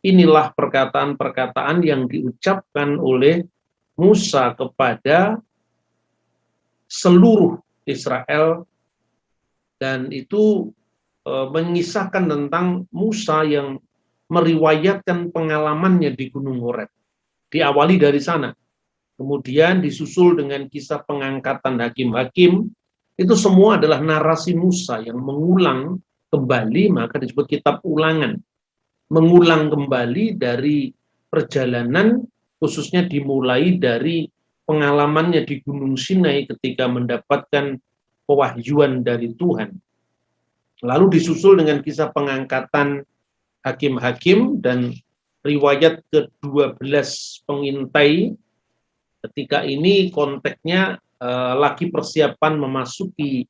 inilah perkataan-perkataan yang diucapkan oleh Musa kepada seluruh Israel, dan itu mengisahkan tentang Musa yang meriwayatkan pengalamannya di Gunung Horeb. Diawali dari sana, kemudian disusul dengan kisah pengangkatan hakim-hakim. Itu semua adalah narasi Musa yang mengulang kembali, maka disebut kitab ulangan. Mengulang kembali dari perjalanan, khususnya dimulai dari pengalamannya di Gunung Sinai ketika mendapatkan pewahyuan dari Tuhan. Lalu disusul dengan kisah pengangkatan hakim-hakim dan riwayat ke-12 pengintai. Ketika ini konteksnya lagi persiapan memasuki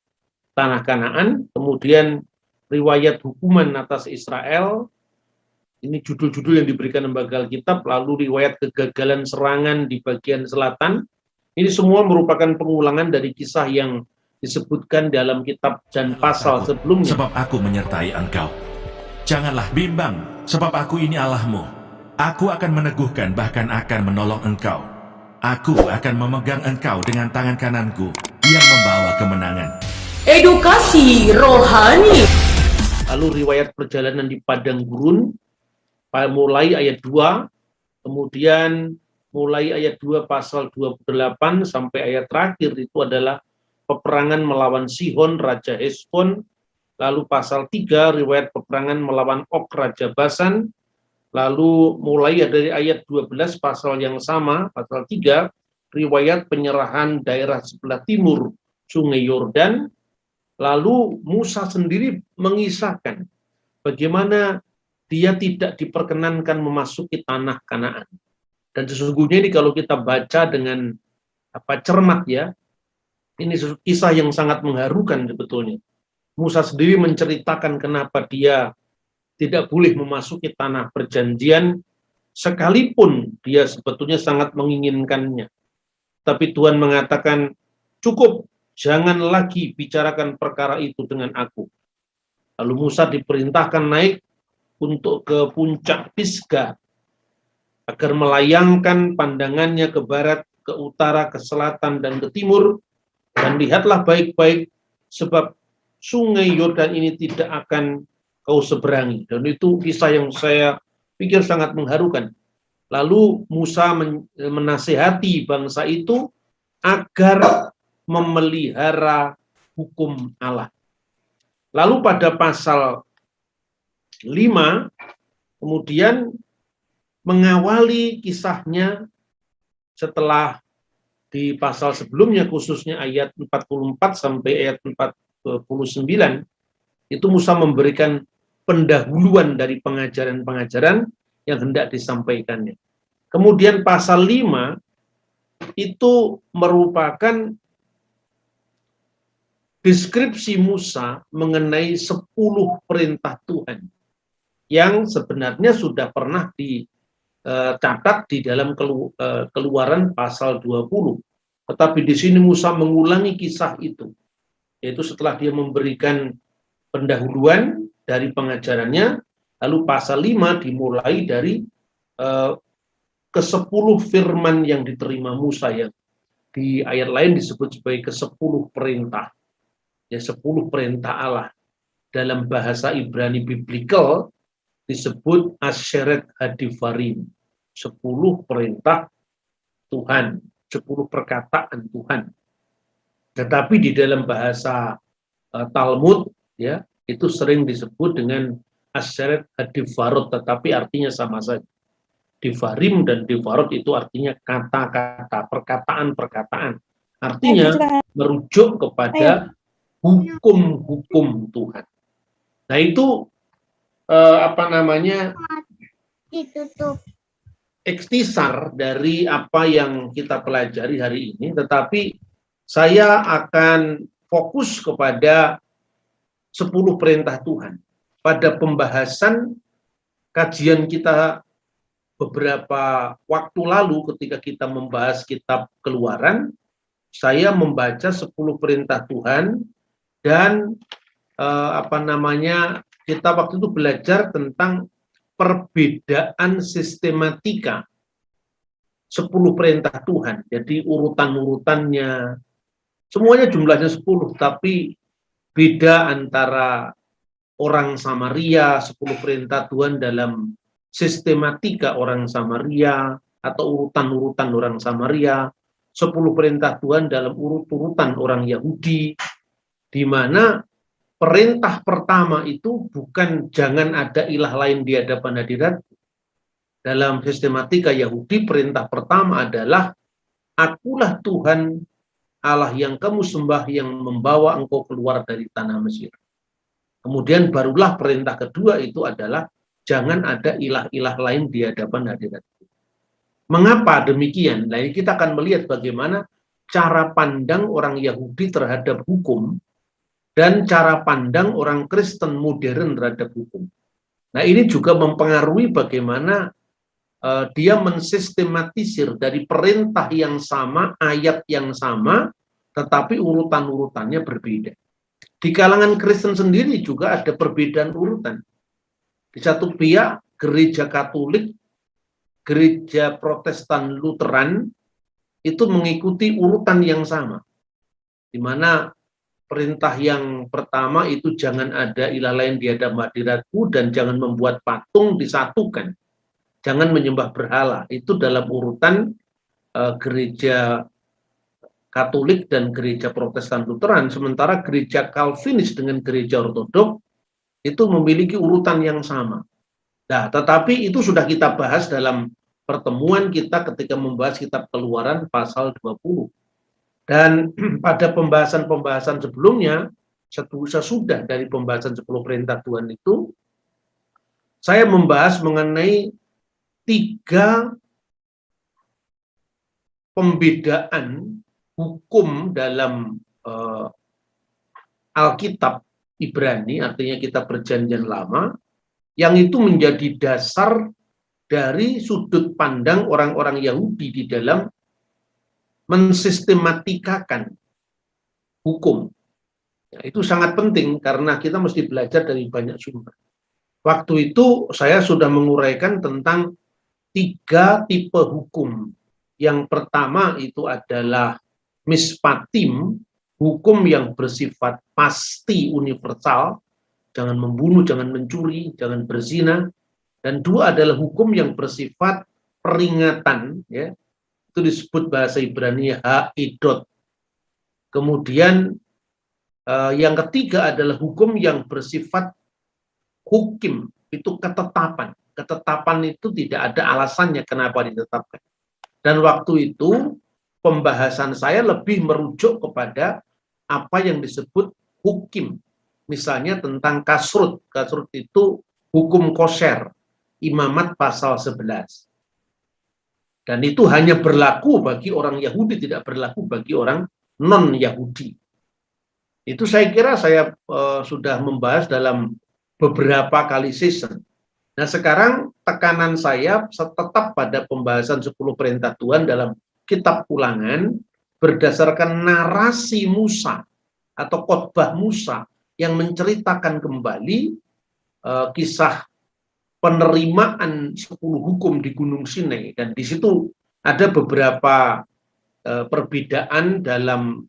tanah Kanaan, kemudian riwayat hukuman atas Israel, ini judul-judul yang diberikan lembaga Alkitab, lalu riwayat kegagalan serangan di bagian selatan. Ini semua merupakan pengulangan dari kisah yang disebutkan dalam kitab dan pasal sebelumnya. Sebab aku menyertai engkau. Janganlah bimbang, sebab aku ini Allahmu. Aku akan meneguhkan, bahkan akan menolong engkau. Aku akan memegang engkau dengan tangan kananku yang membawa kemenangan. Edukasi rohani. Lalu riwayat perjalanan di padang gurun, mulai ayat 2, kemudian mulai ayat 2 pasal 28 sampai ayat terakhir itu adalah peperangan melawan Sihon, Raja Heshbon. Lalu pasal 3, riwayat peperangan melawan Og, Raja Basan. Lalu mulai dari ayat 12 pasal yang sama, pasal 3, riwayat penyerahan daerah sebelah timur Sungai Yordan. Lalu Musa sendiri mengisahkan bagaimana dia tidak diperkenankan memasuki tanah Kanaan. Dan sesungguhnya ini kalau kita baca dengan cermat ya, ini kisah yang sangat mengharukan sebetulnya. Musa sendiri menceritakan kenapa dia tidak boleh memasuki tanah perjanjian, sekalipun dia sebetulnya sangat menginginkannya. Tapi Tuhan mengatakan, cukup, jangan lagi bicarakan perkara itu dengan aku. Lalu Musa diperintahkan naik untuk ke puncak Pisga, agar melayangkan pandangannya ke barat, ke utara, ke selatan, dan ke timur. Dan lihatlah baik-baik, sebab sungai Yordan ini tidak akan kau seberangi. Dan itu kisah yang saya pikir sangat mengharukan. Lalu Musa menasihati bangsa itu agar memelihara hukum Allah. Lalu pada pasal 5, kemudian mengawali kisahnya setelah di pasal sebelumnya, khususnya ayat 44 sampai ayat 49, itu Musa memberikan pendahuluan dari pengajaran-pengajaran yang hendak disampaikannya. Kemudian pasal 5 itu merupakan deskripsi Musa mengenai 10 perintah Tuhan yang sebenarnya sudah pernah dicatat di dalam Keluaran pasal 20. Tetapi di sini Musa mengulangi kisah itu, yaitu setelah dia memberikan pendahuluan dari pengajarannya, lalu pasal 5 dimulai dari ke-10 firman yang diterima Musa, yang di ayat lain disebut sebagai ke-10 perintah. Ya, 10 perintah Allah. Dalam bahasa Ibrani Biblikal disebut Asyeret Hadivarim. 10 perintah Tuhan, 10 perkataan Tuhan. Tetapi di dalam bahasa Talmud ya, itu sering disebut dengan Asyeret Hadivarot, tetapi artinya sama saja. Divarim dan divarot itu artinya kata-kata, perkataan-perkataan. Artinya merujuk kepada hukum-hukum Tuhan. Nah itu ikhtisar dari apa yang kita pelajari hari ini, tetapi saya akan fokus kepada 10 perintah Tuhan. Pada pembahasan kajian kita beberapa waktu lalu ketika kita membahas kitab Keluaran, saya membaca 10 perintah Tuhan dan kita waktu itu belajar tentang perbedaan sistematika 10 perintah Tuhan. Jadi urutan-urutannya semuanya jumlahnya 10, tapi beda antara orang Samaria, 10 perintah Tuhan dalam sistematika orang Samaria atau urutan-urutan orang Samaria, 10 perintah Tuhan dalam urut-urutan orang Yahudi, di mana perintah pertama itu bukan jangan ada ilah lain di hadapan hadirat. Dalam sistematika Yahudi, perintah pertama adalah akulah Tuhan Allah yang kamu sembah yang membawa engkau keluar dari tanah Mesir. Kemudian barulah perintah kedua itu adalah jangan ada ilah-ilah lain di hadapan hadirat. Mengapa demikian? Nah, kita akan melihat bagaimana cara pandang orang Yahudi terhadap hukum dan cara pandang orang Kristen modern terhadap hukum. Nah, ini juga mempengaruhi bagaimana dia mensistematisir dari perintah yang sama, ayat yang sama, tetapi urutan-urutannya berbeda. Di kalangan Kristen sendiri juga ada perbedaan urutan. Di satu pihak, gereja Katolik, gereja Protestan Lutheran, itu mengikuti urutan yang sama. Di mana perintah yang pertama itu jangan ada ilah lain di hadapan hadiratku dan jangan membuat patung disatukan. Jangan menyembah berhala. Itu dalam urutan gereja Katolik dan gereja Protestan Lutheran. Sementara gereja Calvinis dengan gereja Ortodok itu memiliki urutan yang sama. Nah, tetapi itu sudah kita bahas dalam pertemuan kita ketika membahas kitab Keluaran pasal 20. Dan pada pembahasan-pembahasan sebelumnya, sesudah dari pembahasan 10 perintah Tuhan itu, saya membahas mengenai 3 pembedaan hukum dalam Alkitab Ibrani, artinya kitab Perjanjian Lama, yang itu menjadi dasar dari sudut pandang orang-orang Yahudi di dalam mensistematikakan hukum. Ya, itu sangat penting karena kita mesti belajar dari banyak sumber. Waktu itu saya sudah menguraikan tentang 3 tipe hukum. Yang pertama itu adalah mispatim, hukum yang bersifat pasti universal, jangan membunuh, jangan mencuri, jangan berzina. Dan 2 adalah hukum yang bersifat peringatan, ya. Itu disebut bahasa Ibrani ha'idot. Kemudian yang ketiga adalah hukum yang bersifat hukim, itu ketetapan. Ketetapan itu tidak ada alasannya kenapa ditetapkan. Dan waktu itu pembahasan saya lebih merujuk kepada apa yang disebut hukim. Misalnya tentang kasrut. Kasrut itu hukum kosher, imamat pasal 11. Dan itu hanya berlaku bagi orang Yahudi, tidak berlaku bagi orang non-Yahudi. Itu saya kira saya sudah membahas dalam beberapa kali season. Nah, sekarang tekanan saya tetap pada pembahasan 10 perintah Tuhan dalam kitab Ulangan berdasarkan narasi Musa atau khotbah Musa yang menceritakan kembali kisah penerimaan 10 hukum di Gunung Sinai, dan di situ ada beberapa perbedaan dalam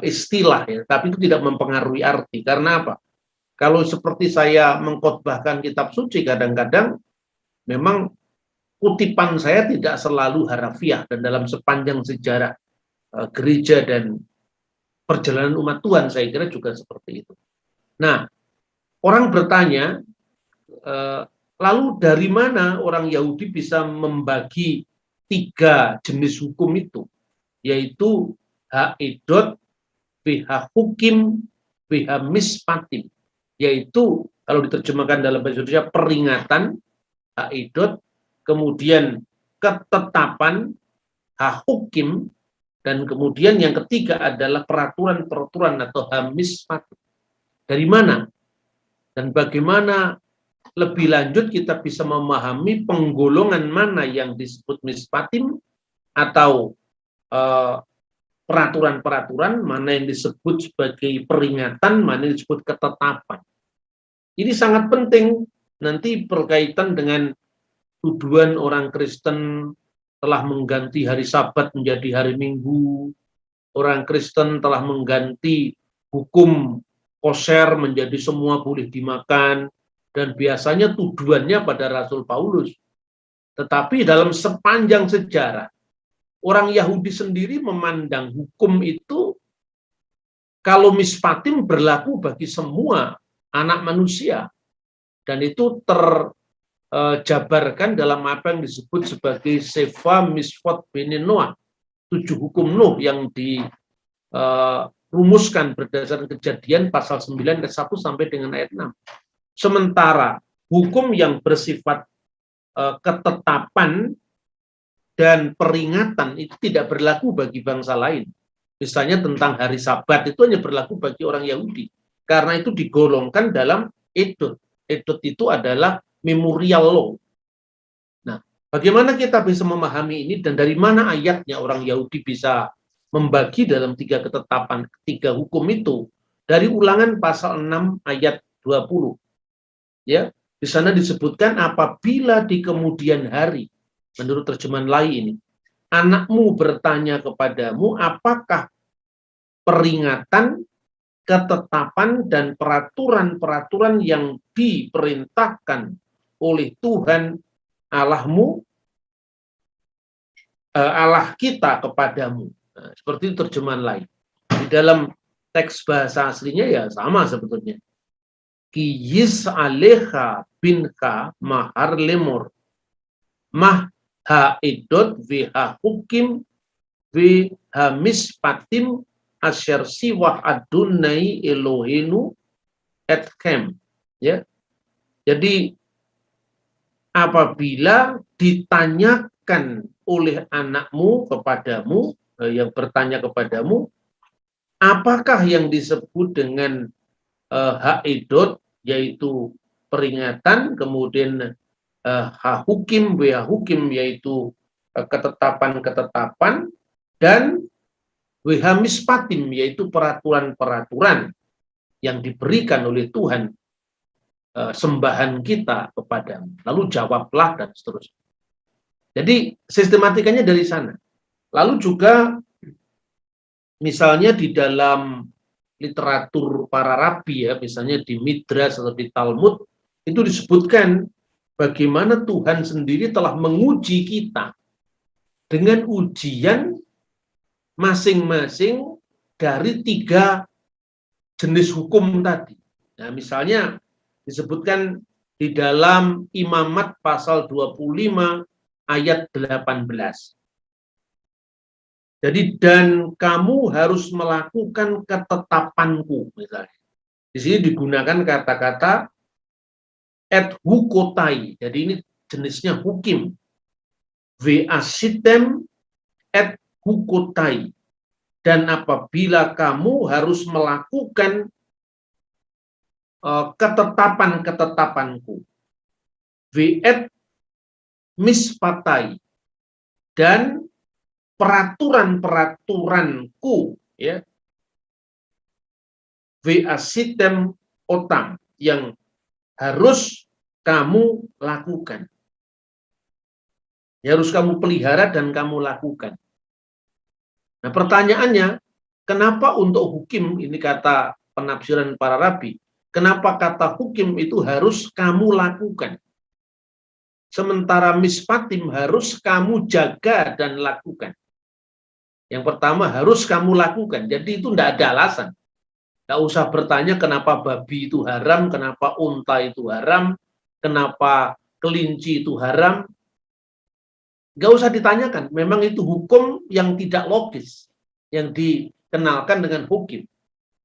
istilah, ya, tapi itu tidak mempengaruhi arti. Karena apa? Kalau seperti saya mengkhotbahkan kitab suci, kadang-kadang memang kutipan saya tidak selalu harafiah, dan dalam sepanjang sejarah gereja dan perjalanan umat Tuhan saya kira juga seperti itu. Nah, orang bertanya, lalu dari mana orang Yahudi bisa membagi 3 jenis hukum itu? Yaitu ha'idot, biha hukim, biha mispatim. Yaitu kalau diterjemahkan dalam bahasa Indonesia peringatan, ha'idot, kemudian ketetapan, hahukim, dan kemudian yang ketiga adalah peraturan-peraturan atau hamispatim. Dari mana? Dan bagaimana lebih lanjut kita bisa memahami penggolongan mana yang disebut mispatim atau peraturan-peraturan, mana yang disebut sebagai peringatan, mana yang disebut ketetapan. Ini sangat penting nanti berkaitan dengan tuduhan orang Kristen telah mengganti hari Sabat menjadi hari Minggu, orang Kristen telah mengganti hukum kosher menjadi semua boleh dimakan, dan biasanya tuduhannya pada Rasul Paulus. Tetapi dalam sepanjang sejarah, orang Yahudi sendiri memandang hukum itu kalau mispatim berlaku bagi semua anak manusia, dan itu terjabarkan dalam apa yang disebut sebagai Seva Misfot Bene Noah, 7 hukum Nuh yang dirumuskan berdasarkan Kejadian pasal 9 ayat 1 sampai dengan ayat 6. Sementara hukum yang bersifat ketetapan dan peringatan itu tidak berlaku bagi bangsa lain. Misalnya tentang hari Sabat itu hanya berlaku bagi orang Yahudi, karena itu digolongkan dalam edot. Edot itu adalah memorial law. Nah, bagaimana kita bisa memahami ini dan dari mana ayatnya orang Yahudi bisa membagi dalam 3 ketetapan, 3 hukum itu? Dari Ulangan pasal 6 ayat 20. Ya, di sana disebutkan apabila di kemudian hari, menurut terjemahan lain ini, anakmu bertanya kepadamu, apakah peringatan, ketetapan, dan peraturan-peraturan yang diperintahkan oleh Tuhan Allahmu, Allah kita kepadamu. Nah, seperti itu terjemahan lain. Di dalam teks bahasa aslinya ya sama sebetulnya. Ki yis aleha binka mahar lemor mah ha edot ha hukim ha mispatim asyar siwah adunai elohenu etkem. Ya, jadi apabila ditanyakan oleh anakmu kepadamu, yang bertanya kepadamu, apakah yang disebut dengan haidot, yaitu peringatan, kemudian hahukim, hahukim, yaitu ketetapan-ketetapan, dan wehamispatim, yaitu peraturan-peraturan yang diberikan oleh Tuhan, sembahan kita kepadamu. Lalu jawablah dan seterusnya. Jadi sistematikanya dari sana. Lalu juga misalnya di dalam literatur para rabi, ya, misalnya di Midras atau di Talmud, itu disebutkan bagaimana Tuhan sendiri telah menguji kita dengan ujian masing-masing dari 3 jenis hukum tadi. Nah, misalnya disebutkan di dalam Imamat pasal 25 ayat 18. Jadi, dan kamu harus melakukan ketetapanku, misalnya. Di sini digunakan kata-kata et hukotai. Jadi ini jenisnya hukim. Veasitem et hukotai. Dan apabila kamu harus melakukan ketetapan-ketetapanku. Veet mispatai. Dan peraturan-peraturanku, ya, veasitem otam, yang harus kamu lakukan, ya, harus kamu pelihara dan kamu lakukan. Nah, pertanyaannya, kenapa untuk hukim, ini kata penafsiran para rabi, kenapa kata hukim itu harus kamu lakukan, sementara mispatim harus kamu jaga dan lakukan? Yang pertama, harus kamu lakukan. Jadi itu tidak ada alasan. Tidak usah bertanya kenapa babi itu haram, kenapa unta itu haram, kenapa kelinci itu haram. Nggak usah ditanyakan. Memang itu hukum yang tidak logis, yang dikenalkan dengan hukum.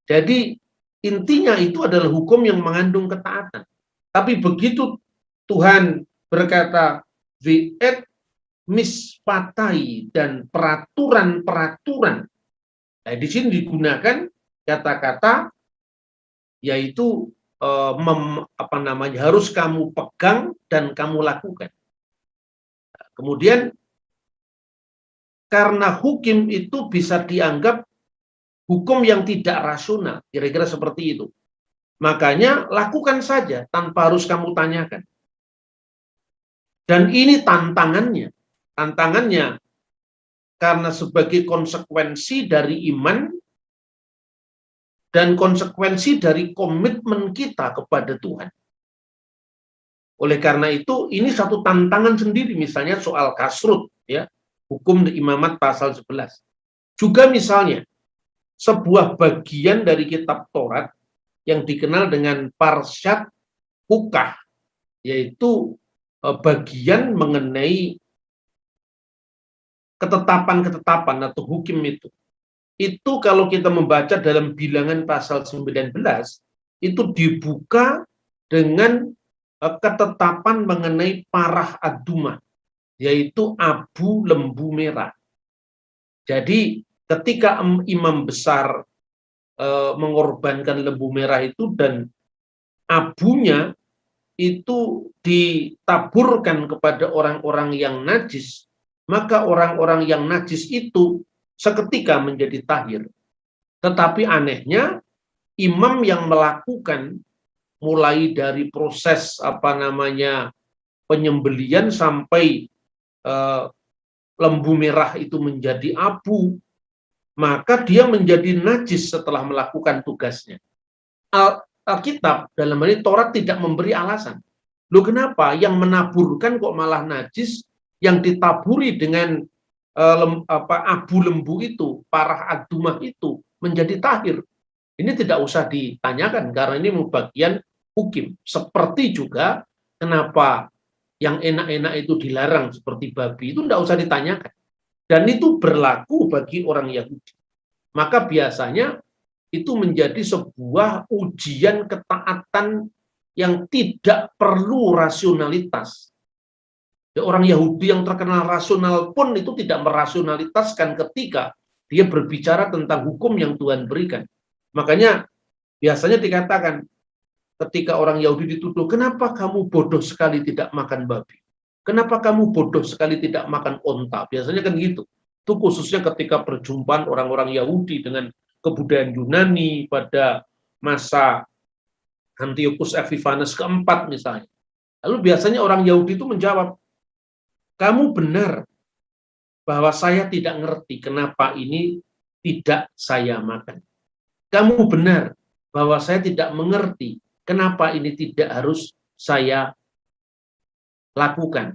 Jadi intinya itu adalah hukum yang mengandung ketaatan. Tapi begitu Tuhan berkata, viet mispatai, dan peraturan-peraturan. Nah, di sini digunakan kata-kata yaitu harus kamu pegang dan kamu lakukan. Kemudian karena hukum itu bisa dianggap hukum yang tidak rasional, kira-kira seperti itu. Makanya lakukan saja tanpa harus kamu tanyakan. Dan ini tantangannya. Tantangannya karena sebagai konsekuensi dari iman dan konsekuensi dari komitmen kita kepada Tuhan. Oleh karena itu, ini satu tantangan sendiri, misalnya soal kasrut, ya, hukum imamat pasal 11. Juga misalnya, sebuah bagian dari kitab Taurat yang dikenal dengan Parshat Hukah, yaitu bagian mengenai ketetapan-ketetapan atau hukum itu. Itu kalau kita membaca dalam bilangan pasal 19, itu dibuka dengan ketetapan mengenai parah adumah, yaitu abu lembu merah. Jadi ketika imam besar mengorbankan lembu merah itu dan abunya itu ditaburkan kepada orang-orang yang najis, maka orang-orang yang najis itu seketika menjadi tahir. Tetapi anehnya, imam yang melakukan mulai dari proses penyembelian sampai lembu merah itu menjadi abu, maka dia menjadi najis setelah melakukan tugasnya. Alkitab dalam hal ini Taurat tidak memberi alasan. Loh kenapa yang menaburkan kok malah najis, yang ditaburi dengan abu lembu itu, parah adumah itu menjadi tahir? Ini tidak usah ditanyakan karena ini bagian hukum. Seperti juga kenapa yang enak-enak itu dilarang seperti babi, itu tidak usah ditanyakan. Dan itu berlaku bagi orang Yahudi. Maka biasanya itu menjadi sebuah ujian ketaatan yang tidak perlu rasionalitas. Orang Yahudi yang terkenal rasional pun itu tidak merasionalitaskan ketika dia berbicara tentang hukum yang Tuhan berikan. Makanya biasanya dikatakan ketika orang Yahudi dituduh, kenapa kamu bodoh sekali tidak makan babi? Kenapa kamu bodoh sekali tidak makan onta? Biasanya kan gitu. Itu khususnya ketika perjumpaan orang-orang Yahudi dengan kebudayaan Yunani pada masa Antiochus Epiphanes keempat misalnya. Lalu biasanya orang Yahudi itu menjawab, kamu benar bahwa saya tidak ngerti kenapa ini tidak saya makan. Kamu benar bahwa saya tidak mengerti kenapa ini tidak harus saya lakukan.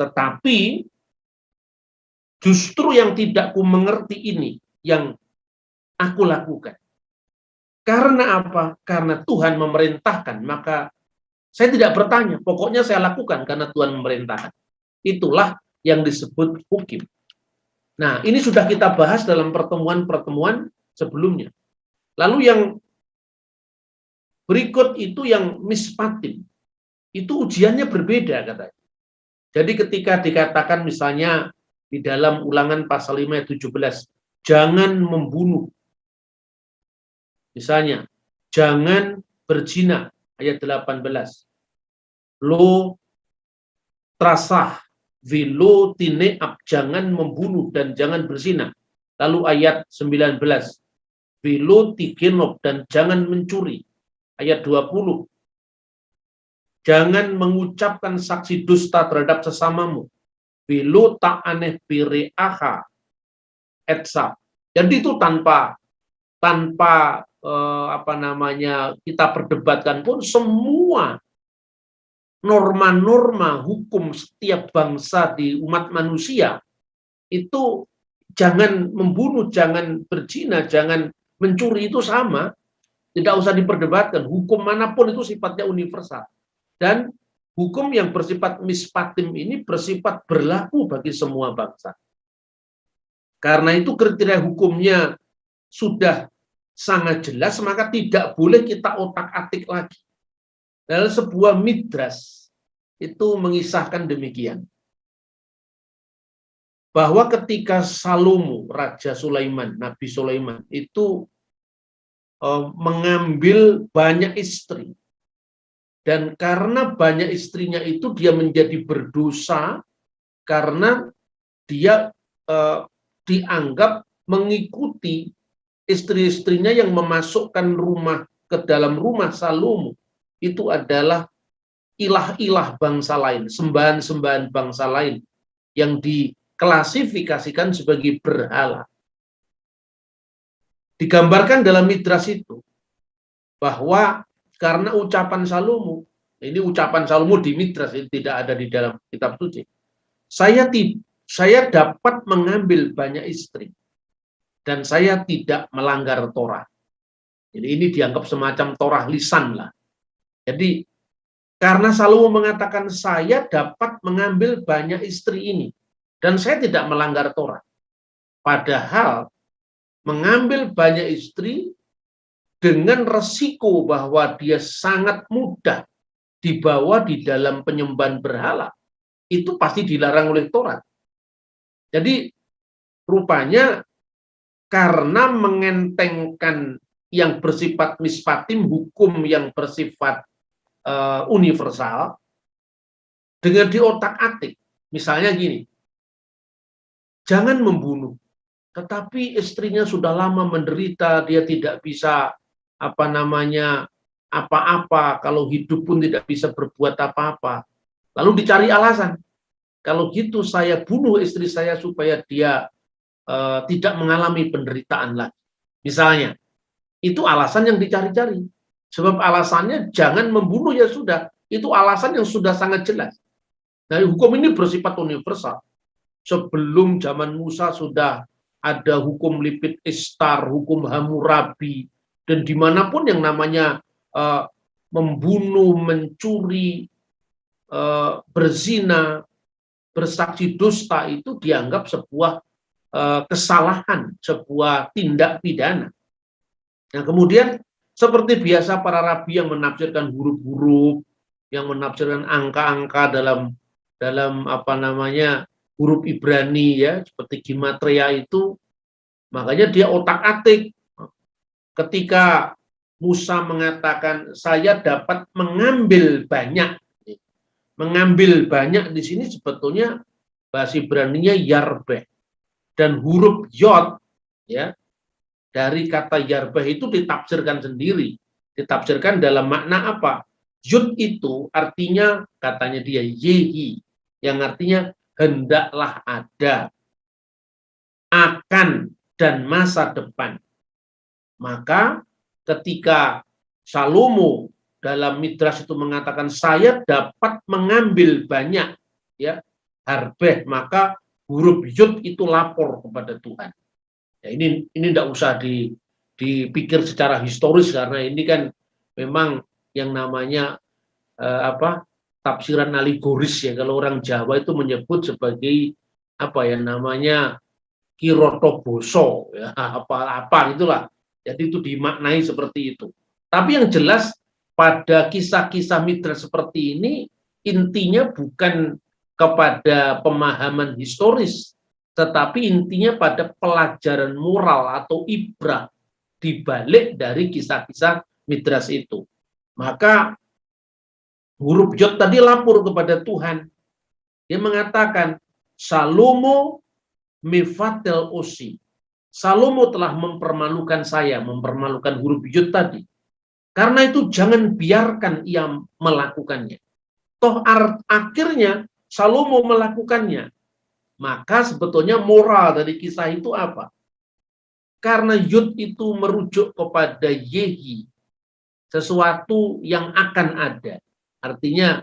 Tetapi justru yang tidak ku mengerti ini yang aku lakukan. Karena apa? Karena Tuhan memerintahkan, maka saya tidak bertanya, pokoknya saya lakukan karena Tuhan memerintahkan. Itulah yang disebut hukum. Nah, ini sudah kita bahas dalam pertemuan-pertemuan sebelumnya. Lalu yang berikut itu yang mispatim. Itu ujiannya berbeda katanya. Jadi ketika dikatakan misalnya di dalam Ulangan pasal 5 ayat 17, jangan membunuh. Misalnya, jangan berzina ayat 18. Lo trasah, velo tineap, jangan membunuh dan jangan berzina. Lalu ayat 19, velo tigenop, dan jangan mencuri. Ayat 20, jangan mengucapkan saksi dusta terhadap sesamamu. Velo tak aneh bireaha etsab. Jadi itu tanpa kita perdebatkan pun semua norma-norma hukum setiap bangsa di umat manusia itu jangan membunuh, jangan berzina, jangan mencuri itu sama, tidak usah diperdebatkan. Hukum manapun itu sifatnya universal. Dan hukum yang bersifat mispatim ini bersifat berlaku bagi semua bangsa. Karena itu kriteria hukumnya sudah sangat jelas, maka tidak boleh kita otak-atik lagi. Dalam sebuah midras itu mengisahkan demikian, bahwa ketika Salomo, Raja Sulaiman, Nabi Sulaiman itu mengambil banyak istri, dan karena banyak istrinya itu dia menjadi berdosa karena dia dianggap mengikuti istri-istrinya yang memasukkan rumah ke dalam rumah Salomo itu adalah ilah-ilah bangsa lain, sembahan-sembahan bangsa lain yang diklasifikasikan sebagai berhala. Digambarkan dalam Midras itu bahwa karena ucapan Salomo, ini ucapan Salomo di Midras, itu tidak ada di dalam kitab suci. Saya dapat mengambil banyak istri dan saya tidak melanggar Torah. Jadi ini dianggap semacam Torah lisan lah. Jadi karena Salomo mengatakan saya dapat mengambil banyak istri ini dan saya tidak melanggar Torah. Padahal mengambil banyak istri dengan resiko bahwa dia sangat mudah dibawa di dalam penyembahan berhala, itu pasti dilarang oleh Torah. Jadi rupanya karena mengentengkan yang bersifat mispatim, hukum yang bersifat universal, dengan diotak-atik. Misalnya gini, jangan membunuh, tetapi istrinya sudah lama menderita, dia tidak bisa apa-apa, kalau hidup pun tidak bisa berbuat apa-apa. Lalu dicari alasan, kalau gitu saya bunuh istri saya supaya dia tidak mengalami penderitaan lagi. Misalnya, itu alasan yang dicari-cari. Sebab alasannya jangan membunuh ya sudah. Itu alasan yang sudah sangat jelas. Nah, hukum ini bersifat universal. Sebelum zaman Musa sudah ada hukum Lipit Ishtar, hukum Hammurabi, dan dimanapun yang namanya membunuh, mencuri, berzina, bersaksi dusta itu dianggap sebuah kesalahan, sebuah tindak pidana. Nah, kemudian seperti biasa para rabi yang menafsirkan huruf-huruf, yang menafsirkan angka-angka dalam huruf Ibrani ya, seperti Gematria itu, makanya dia otak-atik. Ketika Musa mengatakan saya dapat mengambil banyak. Mengambil banyak di sini sebetulnya bahasa Ibraninya yarbeh, dan huruf yod ya, dari kata yarbeh itu ditafsirkan sendiri. Ditafsirkan dalam makna apa? Yud itu artinya, katanya dia, yehi, yang artinya hendaklah ada, akan, dan masa depan. Maka ketika Salomo dalam Midras itu mengatakan saya dapat mengambil banyak ya harbeh, maka huruf yud itu lapor kepada Tuhan. Ya, ini tidak usah dipikir secara historis, karena ini kan memang yang namanya tafsiran aligoris ya. Kalau orang Jawa itu menyebut sebagai namanya kirotoboso ya, apa itulah. Jadi itu dimaknai seperti itu. Tapi yang jelas pada kisah-kisah Midras seperti ini intinya bukan kepada pemahaman historis, tetapi intinya pada pelajaran moral atau ibrah di balik dari kisah-kisah Midras itu. Maka huruf Yod tadi lapor kepada Tuhan. Dia mengatakan, Salomo mifatel osi. Salomo telah mempermalukan saya, mempermalukan huruf Yod tadi. Karena itu jangan biarkan ia melakukannya. Toh akhirnya Salomo melakukannya. Maka sebetulnya moral dari kisah itu apa? Karena Yud itu merujuk kepada Yehi, sesuatu yang akan ada. Artinya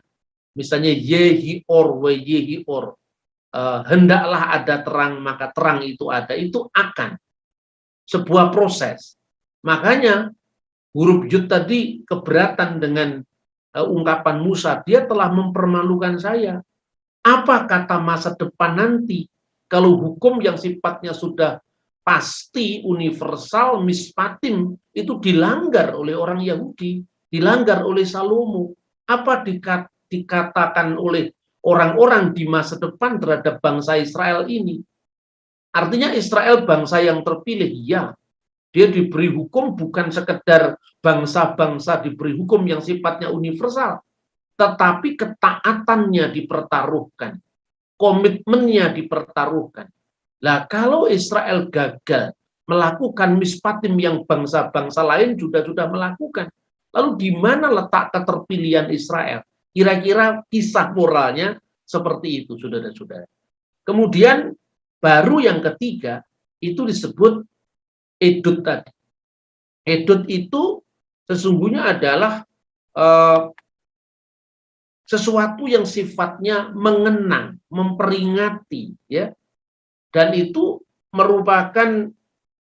misalnya Yehi or, we Yehi or, hendaklah ada terang, maka terang itu ada. Itu akan. Sebuah proses. Makanya huruf Yud tadi keberatan dengan ungkapan Musa, dia telah mempermalukan saya. Apa kata masa depan nanti kalau hukum yang sifatnya sudah pasti universal mispatim itu dilanggar oleh orang Yahudi, dilanggar oleh Salomo? Apa dikatakan oleh orang-orang di masa depan terhadap bangsa Israel ini? Artinya Israel bangsa yang terpilih, ya. Dia diberi hukum bukan sekedar bangsa-bangsa diberi hukum yang sifatnya universal, tetapi ketaatannya dipertaruhkan, komitmennya dipertaruhkan. Nah, kalau Israel gagal melakukan mispatim yang bangsa-bangsa lain sudah melakukan. Lalu di mana letak keterpilihan Israel? Kira-kira kisah moralnya seperti itu, saudara-saudara. Kemudian baru yang ketiga itu disebut edut tadi. Edut itu sesungguhnya adalah sesuatu yang sifatnya mengenang, memperingati, ya, dan itu merupakan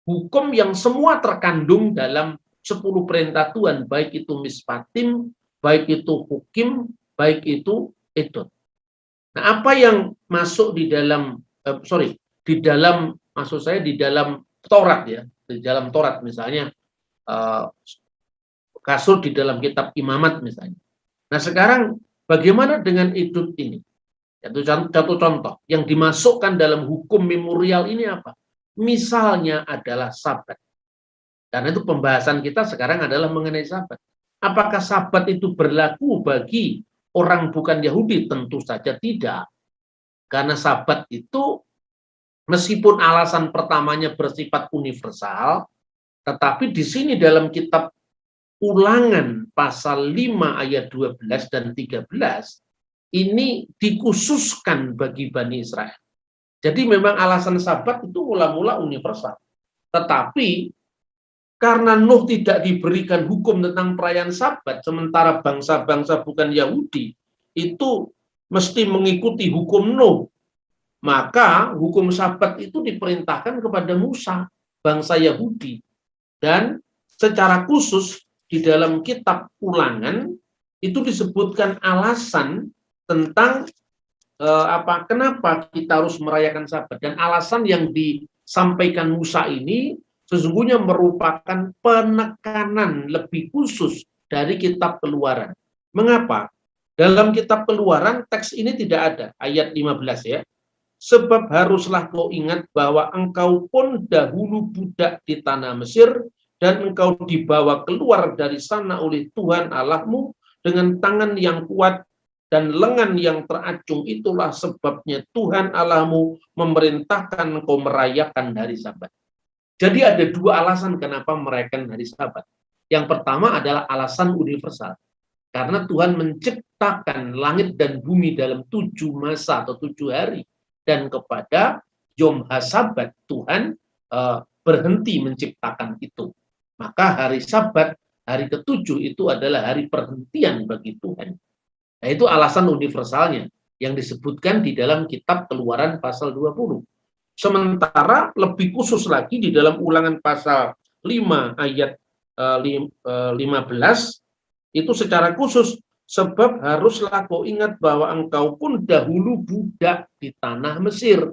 hukum yang semua terkandung dalam 10 perintah Tuhan, baik itu mispatim, baik itu hukim, baik itu edut. Nah, apa yang masuk di dalam di dalam Taurat, ya, di dalam Taurat misalnya kasur di dalam kitab Imamat misalnya. Nah, sekarang bagaimana dengan edut ini? Satu contoh yang dimasukkan dalam hukum memorial ini apa? Misalnya adalah Sabat. Karena itu pembahasan kita sekarang adalah mengenai Sabat. Apakah Sabat itu berlaku bagi orang bukan Yahudi? Tentu saja tidak. Karena Sabat itu meskipun alasan pertamanya bersifat universal, tetapi di sini dalam kitab Ulangan pasal 5 ayat 12 dan 13 ini dikhususkan bagi Bani Israel. Jadi memang alasan Sabat itu mula-mula universal. Tetapi karena Nuh tidak diberikan hukum tentang perayaan Sabat, sementara bangsa-bangsa bukan Yahudi itu mesti mengikuti hukum Nuh, maka hukum Sabat itu diperintahkan kepada Musa, bangsa Yahudi. Dan secara khusus di dalam kitab Ulangan itu disebutkan alasan tentang kenapa kita harus merayakan Sabat, dan alasan yang disampaikan Musa ini sesungguhnya merupakan penekanan lebih khusus dari kitab Keluaran. Mengapa? Dalam kitab Keluaran teks ini tidak ada, ayat 15 ya. Sebab haruslah kau ingat bahwa engkau pun dahulu budak di tanah Mesir, dan engkau dibawa keluar dari sana oleh Tuhan Allahmu dengan tangan yang kuat dan lengan yang teracung. Itulah sebabnya Tuhan Allahmu memerintahkan engkau merayakan hari Sabat. Jadi ada dua alasan kenapa merayakan hari Sabat. Yang pertama adalah alasan universal. Karena Tuhan menciptakan langit dan bumi dalam 7 masa atau 7 hari. Dan kepada Yom HaSabat Tuhan berhenti menciptakan itu. Maka hari Sabat, hari ke-7 itu adalah hari perhentian bagi Tuhan. Nah, itu alasan universalnya yang disebutkan di dalam kitab Keluaran pasal 20. Sementara lebih khusus lagi di dalam Ulangan pasal 5 ayat 15 itu secara khusus, sebab haruslah kau ingat bahwa engkau pun dahulu budak di tanah Mesir.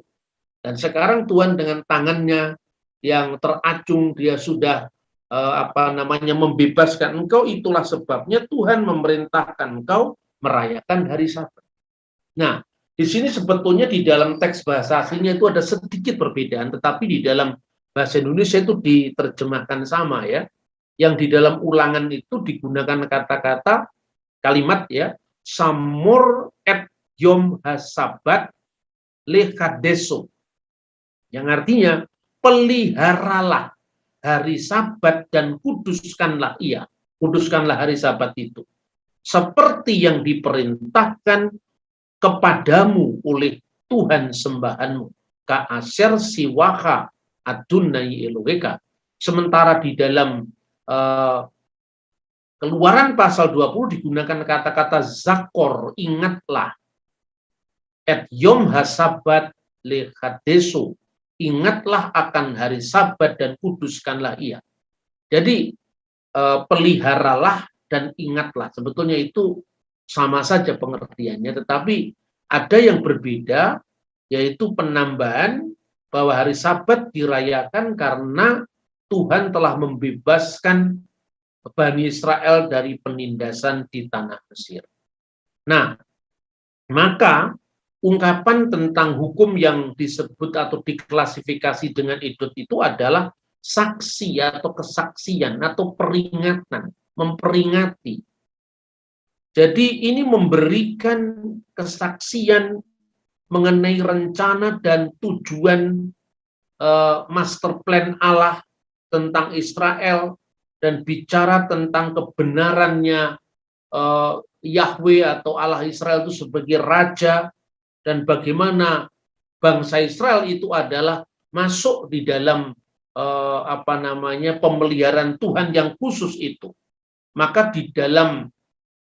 Dan sekarang Tuhan dengan tangannya yang teracung dia sudah membebaskan engkau. Itulah sebabnya Tuhan memerintahkan engkau merayakan hari Sabat. Nah, di sini sebetulnya di dalam teks bahasa aslinya itu ada sedikit perbedaan, tetapi di dalam bahasa Indonesia itu diterjemahkan sama ya. Yang di dalam Ulangan itu digunakan kata-kata kalimat ya, Samur et Yom HaSabat lekadeso, yang artinya peliharalah hari Sabat dan kuduskanlah ia. Kuduskanlah hari Sabat itu seperti yang diperintahkan kepadamu oleh Tuhan sembahanmu, ka'asir siwaha adunai Eloheka. Sementara di dalam Keluaran pasal 20 digunakan kata-kata zakor, ingatlah. Et Yom HaSabat lechadeso, ingatlah akan hari Sabat dan kuduskanlah ia. Jadi peliharalah dan ingatlah, sebetulnya itu sama saja pengertiannya, tetapi ada yang berbeda, yaitu penambahan bahwa hari Sabat dirayakan karena Tuhan telah membebaskan Bani Israel dari penindasan di tanah Mesir. Nah, maka ungkapan tentang hukum yang disebut atau diklasifikasi dengan edut itu adalah saksi atau kesaksian atau peringatan, memperingati. Jadi ini memberikan kesaksian mengenai rencana dan tujuan master plan Allah tentang Israel dan bicara tentang kebenarannya Yahweh atau Allah Israel itu sebagai raja, dan bagaimana bangsa Israel itu adalah masuk di dalam pemeliharaan Tuhan yang khusus itu. Maka di dalam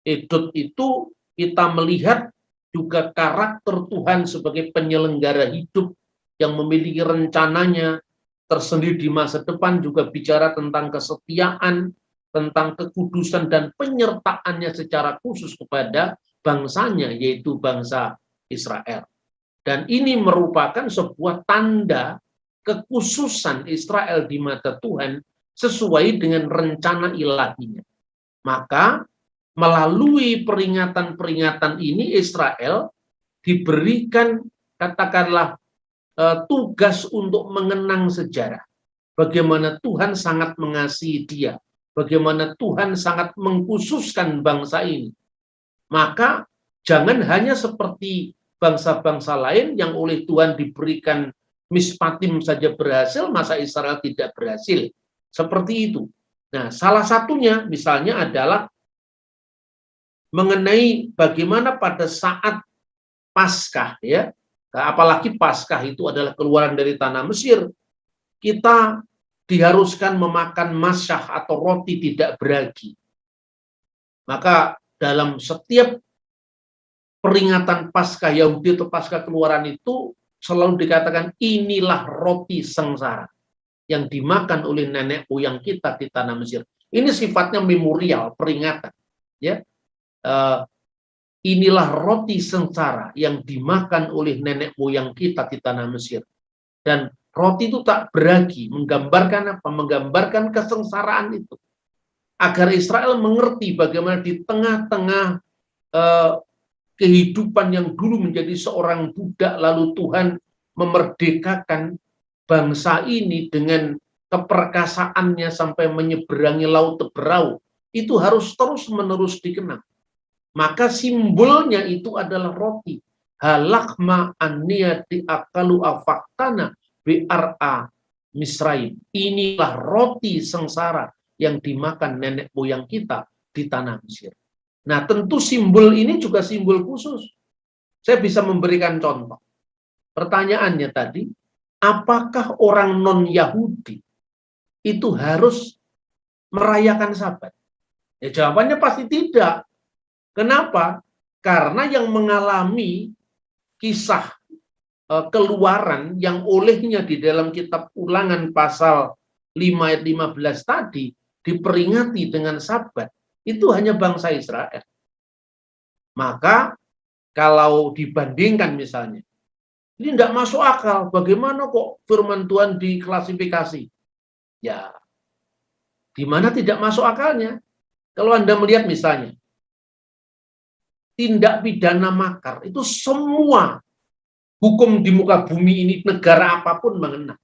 Edot itu kita melihat juga karakter Tuhan sebagai penyelenggara hidup yang memiliki rencananya tersendiri di masa depan, juga bicara tentang kesetiaan, tentang kekudusan dan penyertaannya secara khusus kepada bangsanya, yaitu bangsa Israel. Dan ini merupakan sebuah tanda kekhususan Israel di mata Tuhan sesuai dengan rencana ilahinya. Maka melalui peringatan-peringatan ini Israel diberikan katakanlah tugas untuk mengenang sejarah. Bagaimana Tuhan sangat mengasihi dia. Bagaimana Tuhan sangat mengkhususkan bangsa ini. Maka jangan hanya seperti bangsa-bangsa lain yang oleh Tuhan diberikan mispatim saja berhasil, masa Israel tidak berhasil. Seperti itu. Nah, salah satunya misalnya adalah mengenai bagaimana pada saat Paskah, ya, apalagi Paskah itu adalah keluaran dari tanah Mesir, kita diharuskan memakan masyah atau roti tidak beragi. Maka dalam setiap peringatan Paskah Yahudi atau Paskah keluaran itu selalu dikatakan inilah roti sengsara yang dimakan oleh nenek moyang kita di tanah Mesir. Ini sifatnya memorial, peringatan, ya. Inilah roti sengsara yang dimakan oleh nenek moyang kita di tanah Mesir. Dan roti itu tak beragi, menggambarkan apa? Menggambarkan kesengsaraan itu. Agar Israel mengerti bagaimana di tengah-tengah kehidupan yang dulu menjadi seorang budak, lalu Tuhan memerdekakan bangsa ini dengan keperkasaannya sampai menyeberangi laut Teberau. Itu harus terus-menerus dikenang. Maka simbolnya itu adalah roti. Halakma anniya diakalu afaktana bi'ar'a Misraim. Inilah roti sengsara yang dimakan nenek moyang kita di tanah Mesir. Nah, tentu simbol ini juga simbol khusus. Saya bisa memberikan contoh. Pertanyaannya tadi, apakah orang non-Yahudi itu harus merayakan Sabat? Ya, jawabannya pasti tidak. Kenapa? Karena yang mengalami kisah keluaran yang olehnya di dalam kitab Ulangan pasal 5 ayat 15 tadi diperingati dengan Sabat, itu hanya bangsa Israel. Maka kalau dibandingkan misalnya, ini tidak masuk akal, bagaimana kok firman Tuhan diklasifikasi? Ya, di mana tidak masuk akalnya? Kalau Anda melihat misalnya, tindak pidana makar, itu semua hukum di muka bumi ini, negara apapun mengenal.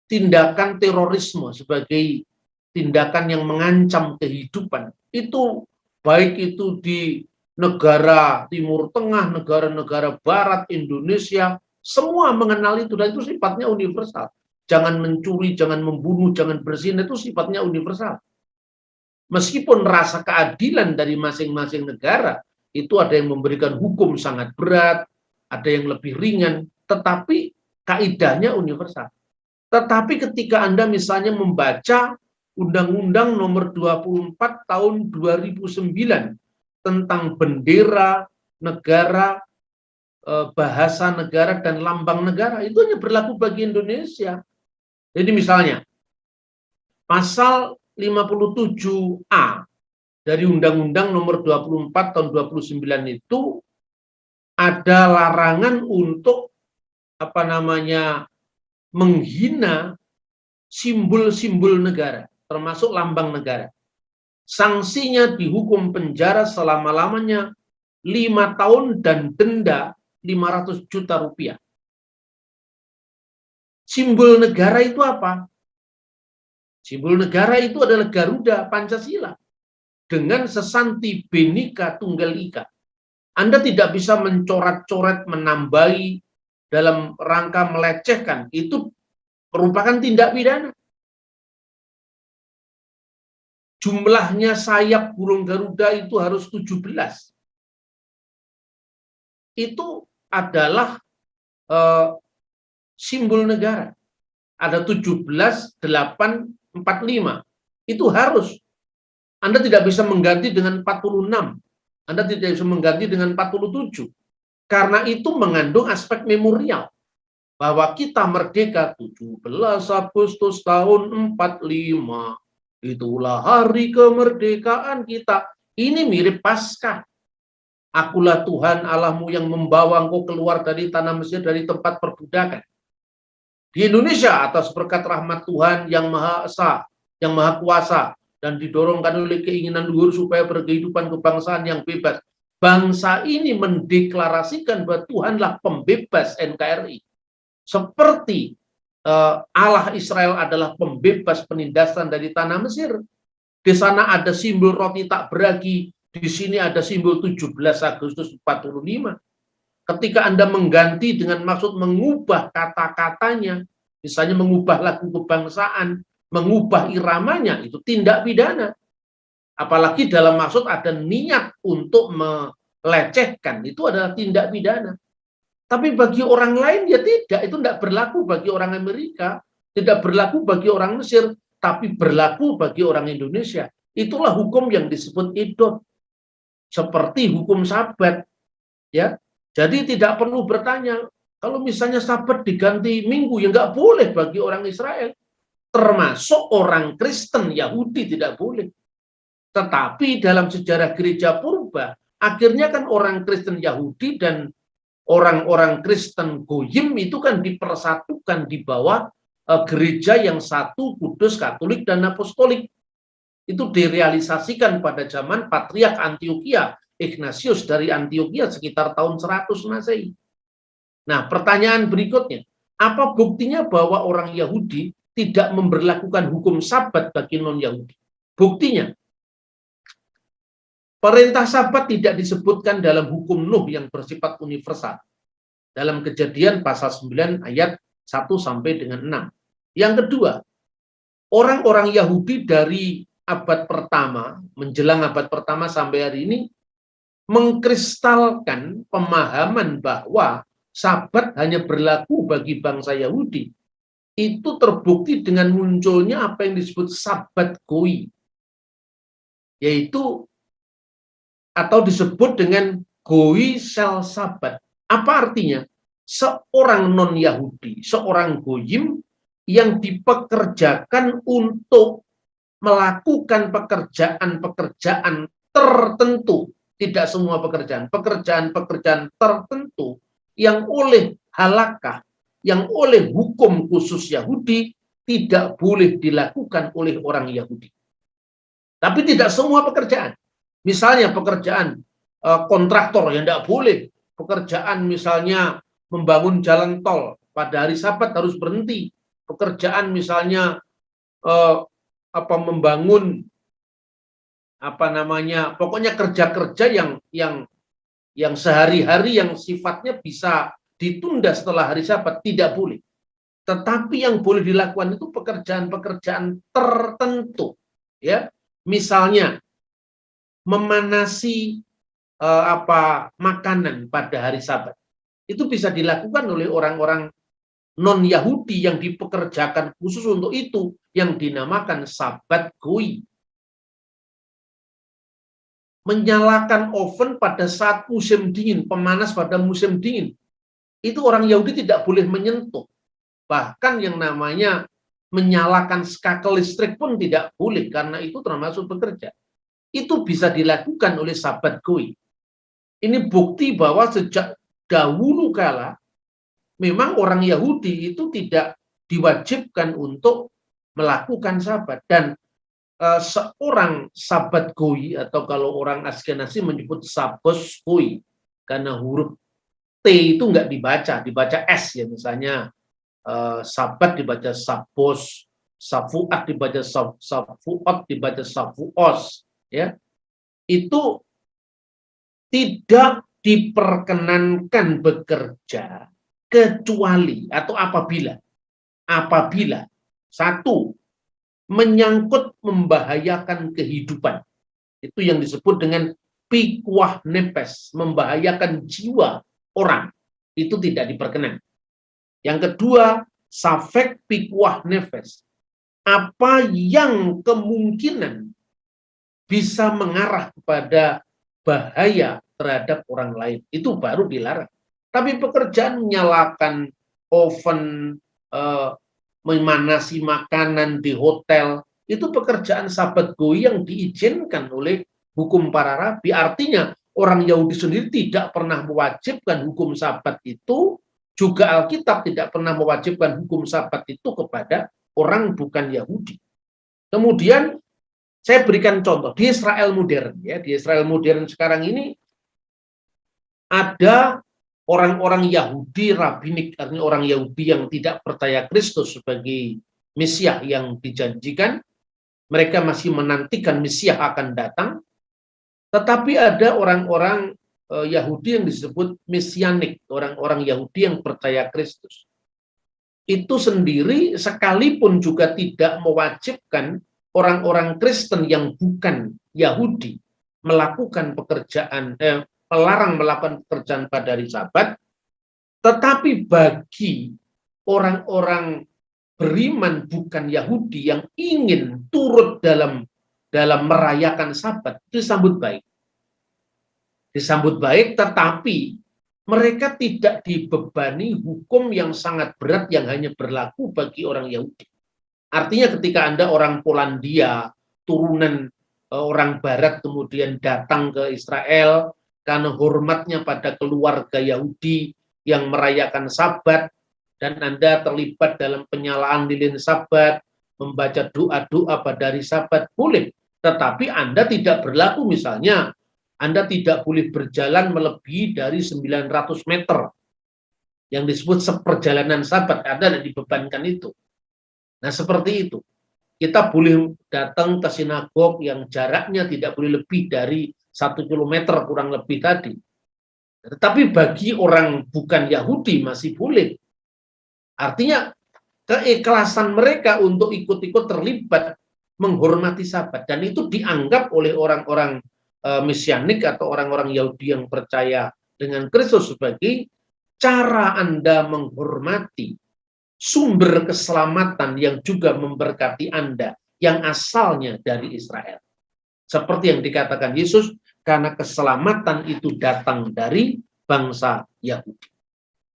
Tindakan terorisme sebagai tindakan yang mengancam kehidupan, itu baik itu di negara Timur Tengah, negara-negara Barat, Indonesia, semua mengenal itu, dan itu sifatnya universal. Jangan mencuri, jangan membunuh, jangan berzina, itu sifatnya universal. Meskipun rasa keadilan dari masing-masing negara, itu ada yang memberikan hukum sangat berat, ada yang lebih ringan, tetapi kaidahnya universal. Tetapi ketika Anda misalnya membaca Undang-Undang Nomor 24 Tahun 2009 tentang bendera negara, bahasa negara, dan lambang negara, itu hanya berlaku bagi Indonesia. Jadi misalnya, pasal 57A dari Undang-Undang Nomor 24 Tahun 29 itu ada larangan untuk menghina simbol-simbol negara, termasuk lambang negara. Sanksinya dihukum penjara selama-lamanya 5 tahun dan denda 500 juta rupiah. Simbol negara itu apa? Simbol negara itu adalah Garuda Pancasila dengan sesanti Bhinneka Tunggal Ika. Anda tidak bisa mencoret-coret, menambahi dalam rangka melecehkan. Itu merupakan tindak pidana. Jumlahnya sayap burung Garuda itu harus 17. Itu adalah simbol negara. Ada 17, 8, 45. Itu harus. Anda tidak bisa mengganti dengan 46. Anda tidak bisa mengganti dengan 47. Karena itu mengandung aspek memorial. Bahwa kita merdeka 17 Agustus tahun 45. Itulah hari kemerdekaan kita. Ini mirip Paskah. Akulah Tuhan Allahmu yang membawa engkau keluar dari tanah Mesir, dari tempat perbudakan. Di Indonesia, atas berkat rahmat Tuhan yang Maha Esa, yang Maha Kuasa, dan didorongkan oleh keinginan luhur supaya berkehidupan kebangsaan yang bebas. Bangsa ini mendeklarasikan bahwa Tuhanlah pembebas NKRI. Seperti Allah Israel adalah pembebas penindasan dari tanah Mesir. Di sana ada simbol roti tak beragi, di sini ada simbol 17 Agustus 45. Ketika Anda mengganti dengan maksud mengubah kata-katanya, misalnya mengubah lagu kebangsaan, mengubah iramanya, itu tindak pidana. Apalagi dalam maksud ada niat untuk melecehkan, itu adalah tindak pidana. Tapi bagi orang lain ya tidak, itu tidak berlaku bagi orang Amerika, tidak berlaku bagi orang Mesir, tapi berlaku bagi orang Indonesia. Itulah hukum yang disebut idot, seperti hukum Sabat, ya. Jadi tidak perlu bertanya, kalau misalnya Sabat diganti Minggu, ya nggak boleh bagi orang Israel, termasuk orang Kristen Yahudi tidak boleh. Tetapi dalam sejarah gereja purba, akhirnya kan orang Kristen Yahudi dan orang-orang Kristen Goyim itu kan dipersatukan di bawah gereja yang satu, kudus, katolik, dan apostolik. Itu direalisasikan pada zaman Patriark Antioquia, Ignatius dari Antioquia sekitar tahun 100 Masehi. Nah, pertanyaan berikutnya, apa buktinya bahwa orang Yahudi tidak memberlakukan hukum Sabat bagi non-Yahudi? Buktinya, perintah Sabat tidak disebutkan dalam hukum Nuh yang bersifat universal. Dalam Kejadian pasal 9 ayat 1 sampai dengan 6. Yang kedua, orang-orang Yahudi dari abad pertama, menjelang abad pertama sampai hari ini, mengkristalkan pemahaman bahwa Sabat hanya berlaku bagi bangsa Yahudi. Itu terbukti dengan munculnya apa yang disebut Sabat Goi, yaitu atau disebut dengan Goi Sel Sabat. Apa artinya? Seorang non-Yahudi, seorang Goyim yang dipekerjakan untuk melakukan pekerjaan-pekerjaan tertentu, tidak semua pekerjaan-pekerjaan tertentu yang oleh halakah, yang oleh hukum khusus Yahudi tidak boleh dilakukan oleh orang Yahudi. Tapi tidak semua pekerjaan. Misalnya pekerjaan kontraktor yang tidak boleh, pekerjaan misalnya membangun jalan tol pada hari Sabat harus berhenti, pekerjaan misalnya membangun pokoknya kerja-kerja yang sehari-hari yang sifatnya bisa ditunda setelah hari Sabat tidak boleh. Tetapi yang boleh dilakukan itu pekerjaan-pekerjaan tertentu, ya. Misalnya memanasi makanan pada hari Sabat. Itu bisa dilakukan oleh orang-orang non-Yahudi yang dipekerjakan khusus untuk itu, yang dinamakan Sabat Goi. Menyalakan oven pada saat musim dingin, pemanas pada musim dingin, itu orang Yahudi tidak boleh menyentuh. Bahkan yang namanya menyalakan skakel listrik pun tidak boleh, karena itu termasuk bekerja. Itu bisa dilakukan oleh Sabat Goi. Ini bukti bahwa sejak dahulu kala memang orang Yahudi itu tidak diwajibkan untuk melakukan Sabat. Dan seorang Sabat Goi, atau kalau orang Askenazi menyebut Sabos Goi, karena huruf T itu nggak dibaca S ya. Misalnya Sabat dibaca Sabos, Safuat dibaca Safuot, dibaca Safuos, ya. Itu tidak diperkenankan bekerja kecuali atau apabila apabila satu, menyangkut membahayakan kehidupan. Itu yang disebut dengan pikuah nepes, membahayakan jiwa orang. Itu tidak diperkenan. Yang kedua, safek pikuah nefes. Apa yang kemungkinan bisa mengarah kepada bahaya terhadap orang lain. Itu baru dilarang. Tapi pekerjaan menyalakan oven, memanasi makanan di hotel, itu pekerjaan sabat goi yang diizinkan oleh hukum para rabi. Artinya orang Yahudi sendiri tidak pernah mewajibkan hukum sabat itu, juga Alkitab tidak pernah mewajibkan hukum sabat itu kepada orang bukan Yahudi. Kemudian saya berikan contoh di Israel modern, ya, di Israel modern sekarang ini ada orang-orang Yahudi rabinik, artinya orang Yahudi yang tidak percaya Kristus sebagai Mesias yang dijanjikan. Mereka masih menantikan Mesias akan datang. Tetapi ada orang-orang Yahudi yang disebut Mesianik, orang-orang Yahudi yang percaya Kristus. Itu sendiri sekalipun juga tidak mewajibkan orang-orang Kristen yang bukan Yahudi melakukan pekerjaan, melarang melakukan pekerjaan pada hari Sabat, tetapi bagi orang-orang beriman bukan Yahudi yang ingin turut dalam merayakan Sabat, disambut baik. Disambut baik, tetapi mereka tidak dibebani hukum yang sangat berat yang hanya berlaku bagi orang Yahudi. Artinya ketika Anda orang Polandia, turunan orang Barat kemudian datang ke Israel karena hormatnya pada keluarga Yahudi yang merayakan Sabat, dan Anda terlibat dalam penyalaan lilin Sabat, membaca doa-doa pada hari Sabat, boleh. Tetapi Anda tidak berlaku, misalnya Anda tidak boleh berjalan melebihi dari 900 meter. Yang disebut seperjalanan Sabat, Anda tidak dibebankan itu. Nah seperti itu. Kita boleh datang ke sinagog yang jaraknya tidak boleh lebih dari 1 kilometer kurang lebih tadi. Tetapi bagi orang bukan Yahudi masih boleh. Artinya keikhlasan mereka untuk ikut-ikut terlibat menghormati Sabat. Dan itu dianggap oleh orang-orang Mesianik atau orang-orang Yahudi yang percaya dengan Kristus sebagai cara Anda menghormati sumber keselamatan yang juga memberkati Anda yang asalnya dari Israel. Seperti yang dikatakan Yesus, karena keselamatan itu datang dari bangsa Yahudi.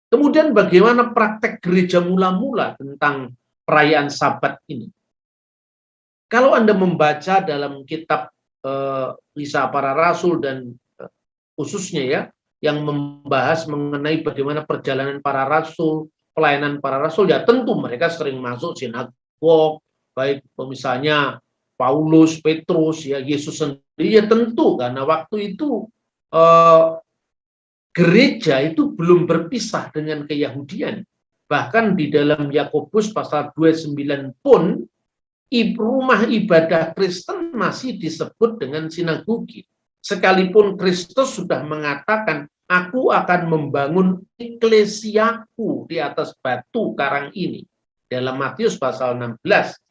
Kemudian bagaimana praktek gereja mula-mula tentang perayaan Sabat ini? Kalau Anda membaca dalam kitab Kisah Para Rasul dan khususnya ya, yang membahas mengenai bagaimana perjalanan para rasul, pelayanan para rasul, ya tentu mereka sering masuk sinagog, baik misalnya Paulus, Petrus, ya Yesus sendiri, ya tentu karena waktu itu gereja itu belum berpisah dengan keyahudian. Bahkan di dalam Yakobus pasal 29 pun rumah ibadah Kristen masih disebut dengan sinagogi. Sekalipun Kristus sudah mengatakan, aku akan membangun eklesiaku di atas batu karang ini. Dalam Matius pasal 16,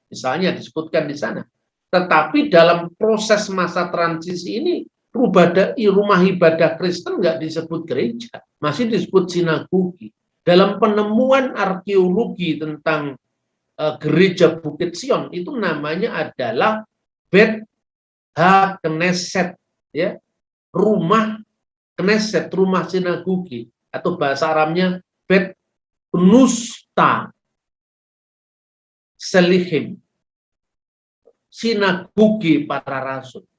misalnya disebutkan di sana. Tetapi dalam proses masa transisi ini, rumah ibadah Kristen nggak disebut gereja, masih disebut sinagogi. Dalam penemuan arkeologi tentang gereja Bukit Sion, itu namanya adalah Bet Ha-Knesset, ya, rumah Knesset, rumah sinagogi, atau bahasa Aramnya Bet Nusta Selihim, sinagogi para rasul.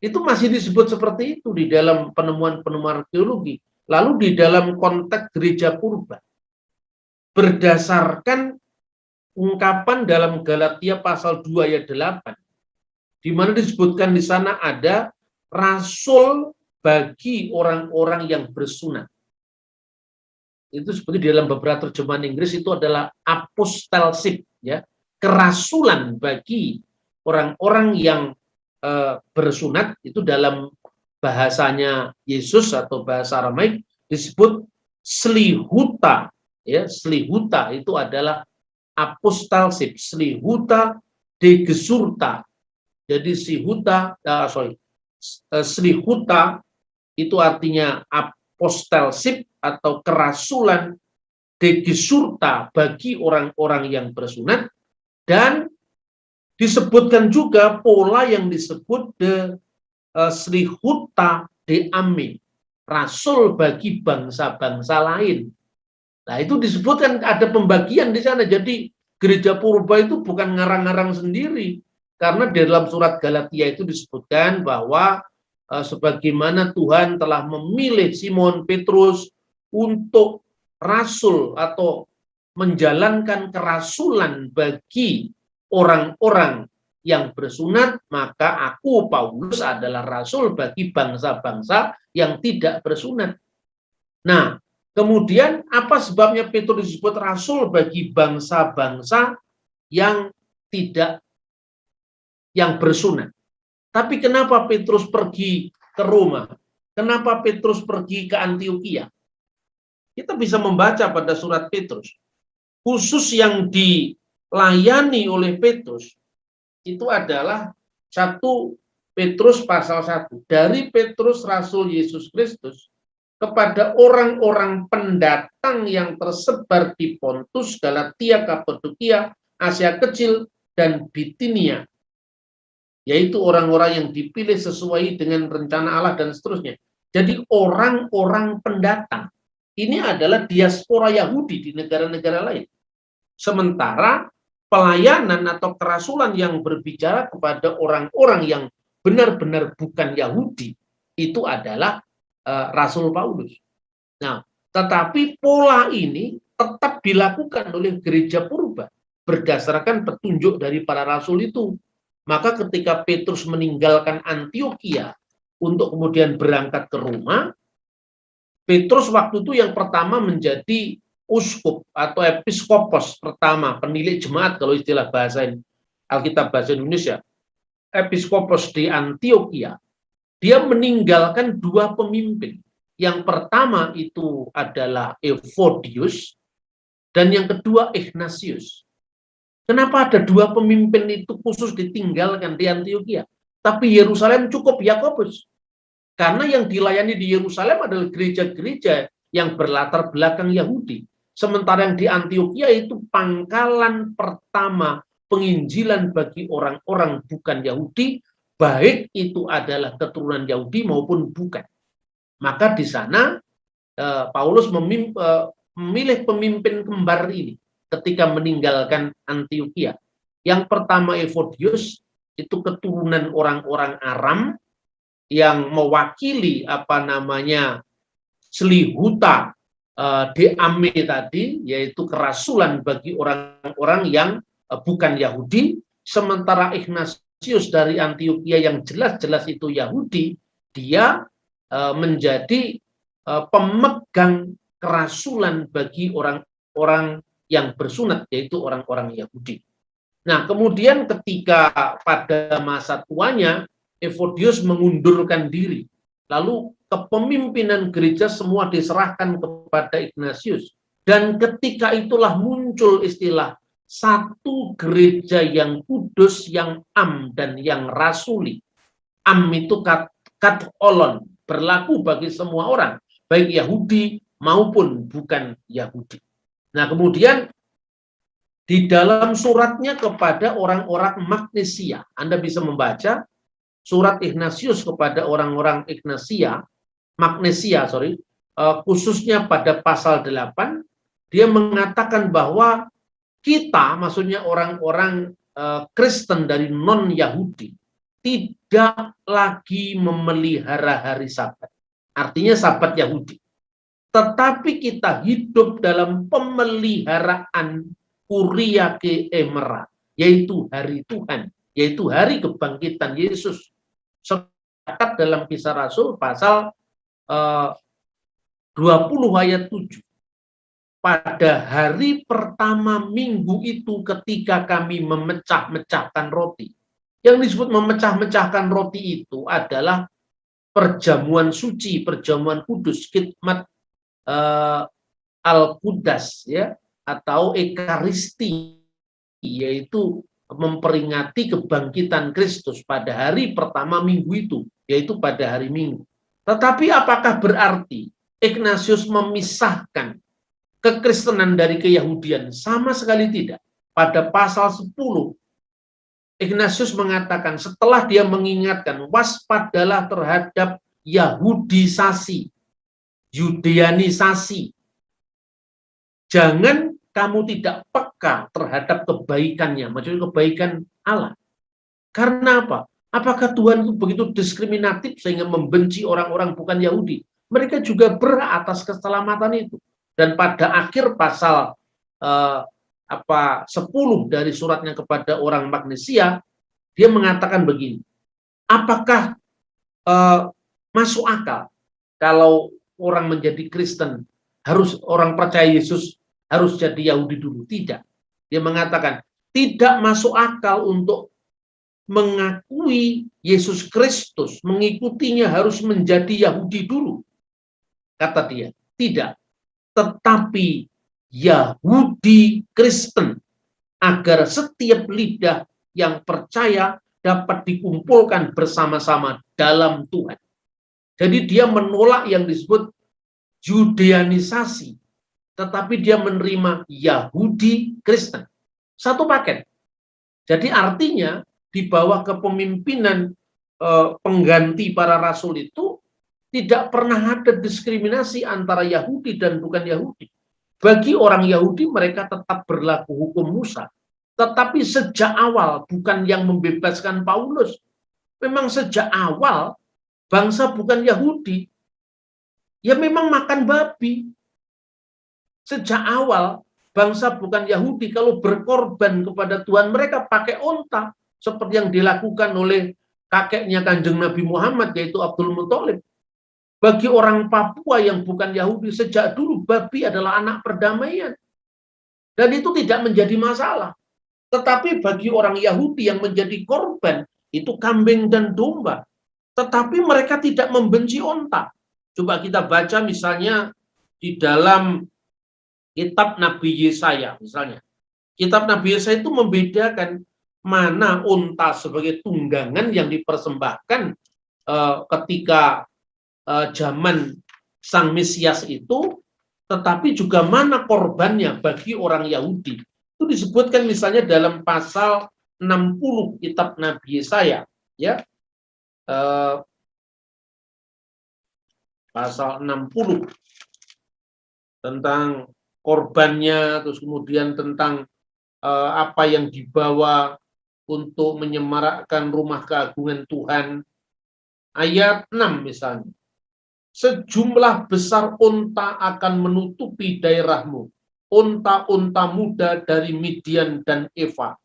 Itu masih disebut seperti itu di dalam penemuan-penemuan arkeologi. Lalu di dalam konteks gereja purba, berdasarkan ungkapan dalam Galatia pasal 2 ayat 8, di mana disebutkan di sana ada rasul bagi orang-orang yang bersunat. Itu seperti di dalam beberapa terjemahan Inggris itu adalah apostleship, ya, kerasulan bagi orang-orang yang bersunat. Itu dalam bahasanya Yesus atau bahasa Aramaik disebut slihuta, ya, slihuta itu adalah apostalship, slihuta degesurta. Jadi slihuta itu artinya apostalship atau kerasulan, degesurta bagi orang-orang yang bersunat, dan disebutkan juga pola yang disebut slihuta de ame, rasul bagi bangsa-bangsa lain. Nah, itu disebutkan ada pembagian di sana. Jadi gereja purba itu bukan ngarang-ngarang sendiri, karena di dalam surat Galatia itu disebutkan bahwa sebagaimana Tuhan telah memilih Simon Petrus untuk rasul atau menjalankan kerasulan bagi orang-orang yang bersunat, maka aku Paulus adalah rasul bagi bangsa-bangsa yang tidak bersunat. Nah, kemudian apa sebabnya Petrus disebut rasul bagi bangsa-bangsa yang bersunat? Tapi kenapa Petrus pergi ke Roma? Kenapa Petrus pergi ke Antioquia? Kita bisa membaca pada surat Petrus. Khusus yang dilayani oleh Petrus itu adalah 1 Petrus pasal 1. Dari Petrus Rasul Yesus Kristus kepada orang-orang pendatang yang tersebar di Pontus, Galatia, Kapadokia, Asia Kecil, dan Bitinia. Yaitu orang-orang yang dipilih sesuai dengan rencana Allah dan seterusnya. Jadi orang-orang pendatang. Ini adalah diaspora Yahudi di negara-negara lain. Sementara pelayanan atau kerasulan yang berbicara kepada orang-orang yang benar-benar bukan Yahudi, itu adalah Rasul Paulus. Nah, tetapi pola ini tetap dilakukan oleh gereja purba berdasarkan petunjuk dari para rasul itu. Maka ketika Petrus meninggalkan Antioquia untuk kemudian berangkat ke Roma, Petrus waktu itu yang pertama menjadi uskup atau episkopos pertama, penilik jemaat kalau istilah bahasa Alkitab bahasa Indonesia, episkopos di Antioquia. Dia meninggalkan 2 pemimpin. Yang pertama itu adalah Evodius dan yang kedua Ignatius. Kenapa ada 2 pemimpin itu khusus ditinggalkan di Antioquia? Tapi Yerusalem cukup Yakobus. Karena yang dilayani di Yerusalem adalah gereja-gereja yang berlatar belakang Yahudi. Sementara yang di Antioquia itu pangkalan pertama penginjilan bagi orang-orang bukan Yahudi, baik itu adalah keturunan Yahudi maupun bukan. Maka di sana Paulus memilih pemimpin kembar ini ketika meninggalkan Antioquia. Yang pertama Evodius, itu keturunan orang-orang Aram yang mewakili slihuta de ame tadi, yaitu kerasulan bagi orang-orang yang bukan Yahudi. Sementara Ignatius dari Antioquia yang jelas-jelas itu Yahudi, dia menjadi pemegang kerasulan bagi orang-orang yang bersunat, yaitu orang-orang Yahudi. Nah, kemudian ketika pada masa tuanya, Evodius mengundurkan diri. Lalu kepemimpinan gereja semua diserahkan kepada Ignatius. Dan ketika itulah muncul istilah satu gereja yang kudus, yang am, dan yang rasuli. Am itu katolon, berlaku bagi semua orang, baik Yahudi maupun bukan Yahudi. Nah, kemudian di dalam suratnya kepada orang-orang Magnesia, Anda bisa membaca surat Ignatius kepada orang-orang Magnesia, khususnya pada pasal 8, dia mengatakan bahwa kita, maksudnya orang-orang Kristen dari non-Yahudi, tidak lagi memelihara hari Sabat. Artinya Sabat Yahudi. Tetapi kita hidup dalam pemeliharaan Kuriake Emera, yaitu hari Tuhan, yaitu hari kebangkitan Yesus. Sepakat dalam Kisah Rasul pasal 20 ayat 7. Pada hari pertama minggu itu ketika kami memecah-mecahkan roti. Yang disebut memecah-mecahkan roti itu adalah perjamuan suci, perjamuan kudus, khidmat Al-Qudas, ya, atau Ekaristi yaitu memperingati kebangkitan Kristus pada hari pertama minggu itu, yaitu pada hari Minggu. Tetapi apakah berarti Ignatius memisahkan kekristenan dari keyahudian? Sama sekali tidak. Pada pasal 10, Ignatius mengatakan setelah dia mengingatkan, waspadalah terhadap Yahudisasi, Yudeanisasi. Jangan kamu tidak peka terhadap kebaikannya, maksudnya kebaikan Allah. Karena apa? Apakah Tuhan itu begitu diskriminatif sehingga membenci orang-orang bukan Yahudi? Mereka juga berhak atas keselamatan itu. Dan pada akhir pasal 10 dari suratnya kepada orang Magnesia, dia mengatakan begini, apakah masuk akal kalau orang menjadi Kristen harus orang percaya Yesus harus jadi Yahudi dulu? Tidak. Dia mengatakan tidak masuk akal untuk mengakui Yesus Kristus, mengikutinya harus menjadi Yahudi dulu. Kata dia, tidak. Tetapi Yahudi Kristen, agar setiap lidah yang percaya dapat dikumpulkan bersama-sama dalam Tuhan. Jadi dia menolak yang disebut Yudeanisasi, tetapi dia menerima Yahudi Kristen. Satu paket. Jadi artinya di bawah kepemimpinan pengganti para rasul itu tidak pernah ada diskriminasi antara Yahudi dan bukan Yahudi. Bagi orang Yahudi mereka tetap berlaku hukum Musa. Tetapi sejak awal bukan yang membebaskan Paulus. Memang sejak awal bangsa bukan Yahudi ya memang makan babi. Sejak awal bangsa bukan Yahudi kalau berkorban kepada Tuhan mereka pakai onta seperti yang dilakukan oleh kakeknya Kanjeng Nabi Muhammad yaitu Abdul Muthalib. Bagi orang Papua yang bukan Yahudi sejak dulu babi adalah anak perdamaian. Dan itu tidak menjadi masalah. Tetapi bagi orang Yahudi yang menjadi korban itu kambing dan domba. Tetapi mereka tidak membenci onta. Coba kita baca misalnya di dalam kitab Nabi Yesaya misalnya. Kitab Nabi Yesaya itu membedakan mana onta sebagai tunggangan yang dipersembahkan ketika zaman Sang Mesias itu, tetapi juga mana korbannya bagi orang Yahudi. Itu disebutkan misalnya dalam pasal 60 kitab Nabi Yesaya, ya. Pasal 60 tentang korbannya, terus kemudian tentang apa yang dibawa untuk menyemarakkan rumah keagungan Tuhan. Ayat 6 misalnya. Sejumlah besar unta akan menutupi daerahmu, unta-unta muda dari Midian dan Eva.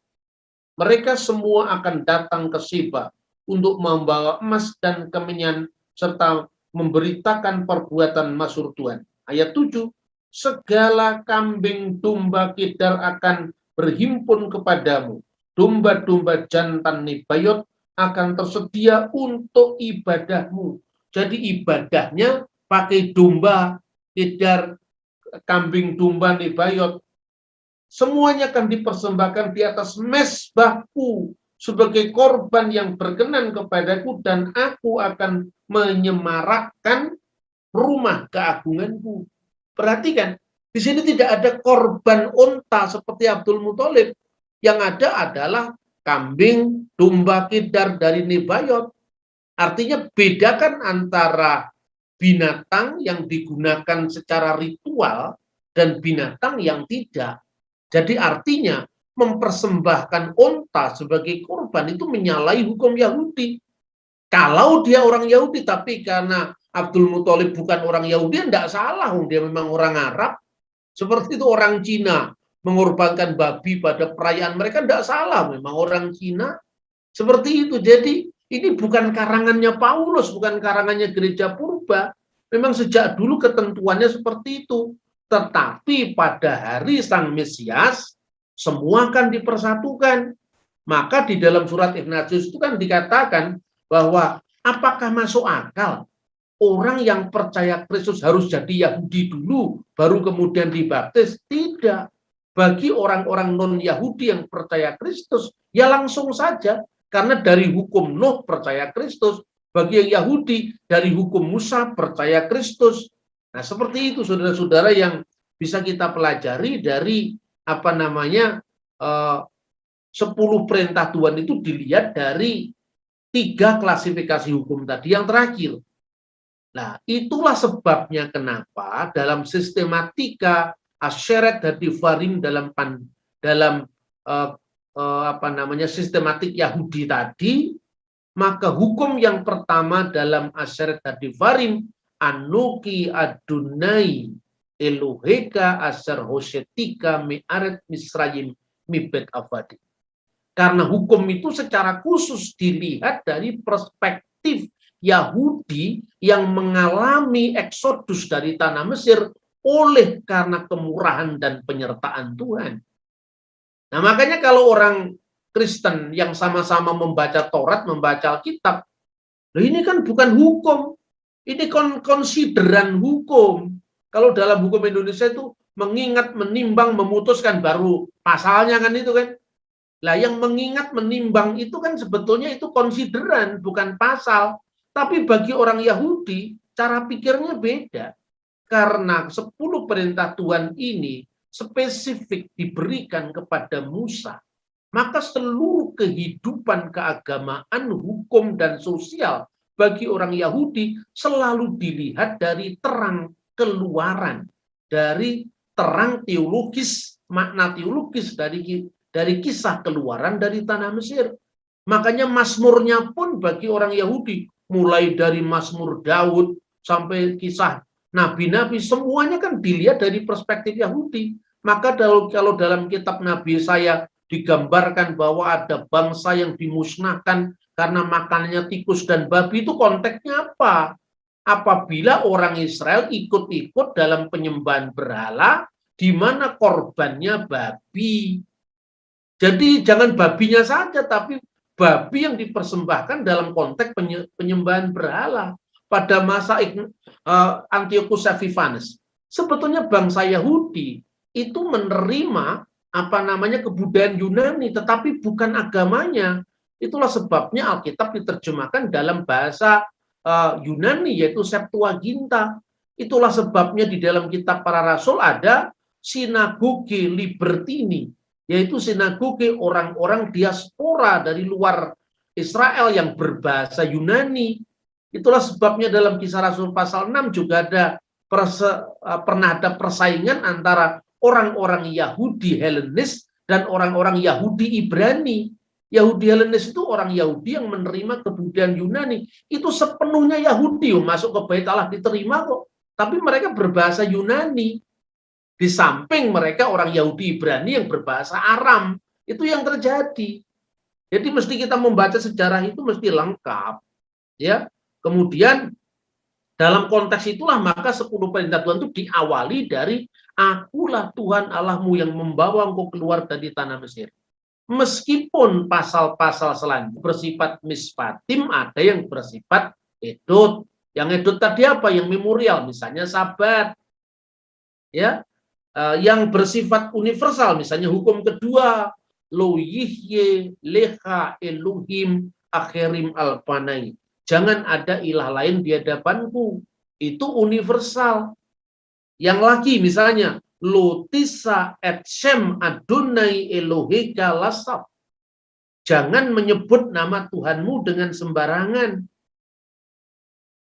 Mereka semua akan datang ke Seba untuk membawa emas dan kemenyan serta memberitakan perbuatan masyhur Tuhan. Ayat 7, segala kambing domba Kedar akan berhimpun kepadamu, domba-domba jantan Nebayot akan tersedia untuk ibadahmu. Jadi ibadahnya pakai domba Kedar, kambing domba Nebayot. Semuanya akan dipersembahkan di atas mezbahku sebagai korban yang berkenan kepadaku, dan aku akan menyemarakkan rumah keagunganku. Perhatikan, di sini tidak ada korban unta seperti Abdul Muthalib. Yang ada adalah kambing domba Kedar dari Nebayot. Artinya bedakan antara binatang yang digunakan secara ritual dan binatang yang tidak. Jadi artinya mempersembahkan unta sebagai korban itu menyalahi hukum Yahudi. Kalau dia orang Yahudi, tapi karena Abdul Muthalib bukan orang Yahudi, tidak salah, dia memang orang Arab. Seperti itu orang Cina mengorbankan babi pada perayaan mereka, tidak salah, memang orang Cina. Seperti itu. Jadi ini bukan karangannya Paulus, bukan karangannya gereja purba. Memang sejak dulu ketentuannya seperti itu. Tetapi pada hari Sang Mesias, semua akan dipersatukan. Maka di dalam surat Ignatius itu kan dikatakan bahwa apakah masuk akal orang yang percaya Kristus harus jadi Yahudi dulu, baru kemudian dibaptis? Tidak. Bagi orang-orang non-Yahudi yang percaya Kristus, ya langsung saja. Karena dari hukum Nuh percaya Kristus. Bagi yang Yahudi, dari hukum Musa percaya Kristus. Nah, seperti itu saudara-saudara yang bisa kita pelajari dari 10 perintah Tuhan itu dilihat dari 3 klasifikasi hukum tadi yang terakhir. Nah, itulah sebabnya kenapa dalam sistematika Asyeret Hadivarim dalam sistematik Yahudi tadi, maka hukum yang pertama dalam Asyeret Hadivarim, Anoki Adonai Eloheka Asher Hoshetika Me'aret Misrayim Mibet Avadi. Karena hukum itu secara khusus dilihat dari perspektif Yahudi yang mengalami eksodus dari tanah Mesir oleh karena kemurahan dan penyertaan Tuhan. Nah, makanya kalau orang Kristen yang sama-sama membaca Taurat, membaca Alkitab, ini kan bukan hukum, ini konsideran hukum. Kalau dalam hukum Indonesia itu mengingat, menimbang, memutuskan baru pasalnya kan itu kan. Lah yang mengingat, menimbang itu kan sebetulnya itu konsideran, bukan pasal. Tapi bagi orang Yahudi, cara pikirnya beda. Karena 10 perintah Tuhan ini spesifik diberikan kepada Musa, maka seluruh kehidupan keagamaan, hukum, dan sosial bagi orang Yahudi selalu dilihat dari terang keluaran, dari terang teologis, makna teologis dari kisah keluaran dari tanah Mesir. Makanya Mazmurnya pun bagi orang Yahudi, mulai dari Mazmur Daud sampai kisah nabi-nabi, semuanya kan dilihat dari perspektif Yahudi. Maka kalau dalam kitab Nabi Yesaya digambarkan bahwa ada bangsa yang dimusnahkan karena makanannya tikus dan babi, itu konteksnya apa? Apabila orang Israel ikut-ikut dalam penyembahan berhala, di mana korbannya babi. Jadi jangan babinya saja, tapi babi yang dipersembahkan dalam konteks penyembahan berhala. Pada masa Antiochus Epiphanes, sebetulnya bangsa Yahudi itu menerima kebudayaan Yunani, tetapi bukan agamanya. Itulah sebabnya Alkitab diterjemahkan dalam bahasa Yunani, yaitu Septuaginta. Itulah sebabnya di dalam kitab para rasul ada sinagoge libertini, yaitu sinagoge orang-orang diaspora dari luar Israel yang berbahasa Yunani. Itulah sebabnya dalam Kisah Rasul pasal 6 juga pernah ada persaingan antara orang-orang Yahudi Helenis dan orang-orang Yahudi Ibrani. Yahudi Helenis itu orang Yahudi yang menerima kebudayaan Yunani. Itu sepenuhnya Yahudi, masuk ke Bait Allah diterima kok. Tapi mereka berbahasa Yunani. Di samping mereka orang Yahudi Ibrani yang berbahasa Aram. Itu yang terjadi. Jadi mesti kita membaca sejarah itu mesti lengkap. Ya. Kemudian dalam konteks itulah maka 10 perintah Tuhan itu diawali dari akulah Tuhan Allahmu yang membawa engkau keluar dari tanah Mesir. Meskipun pasal-pasal selanjutnya bersifat mispatim, ada yang bersifat edot. Yang edot tadi apa? Yang memorial, misalnya Sabat. Ya, yang bersifat universal, misalnya hukum kedua, lo yihye leha elohim akhirim alpanai. Jangan ada ilah lain di hadapanku. Itu universal. Yang lagi misalnya, Lotisa et shem Adonai Eloheka lasaf. Jangan menyebut nama Tuhanmu dengan sembarangan.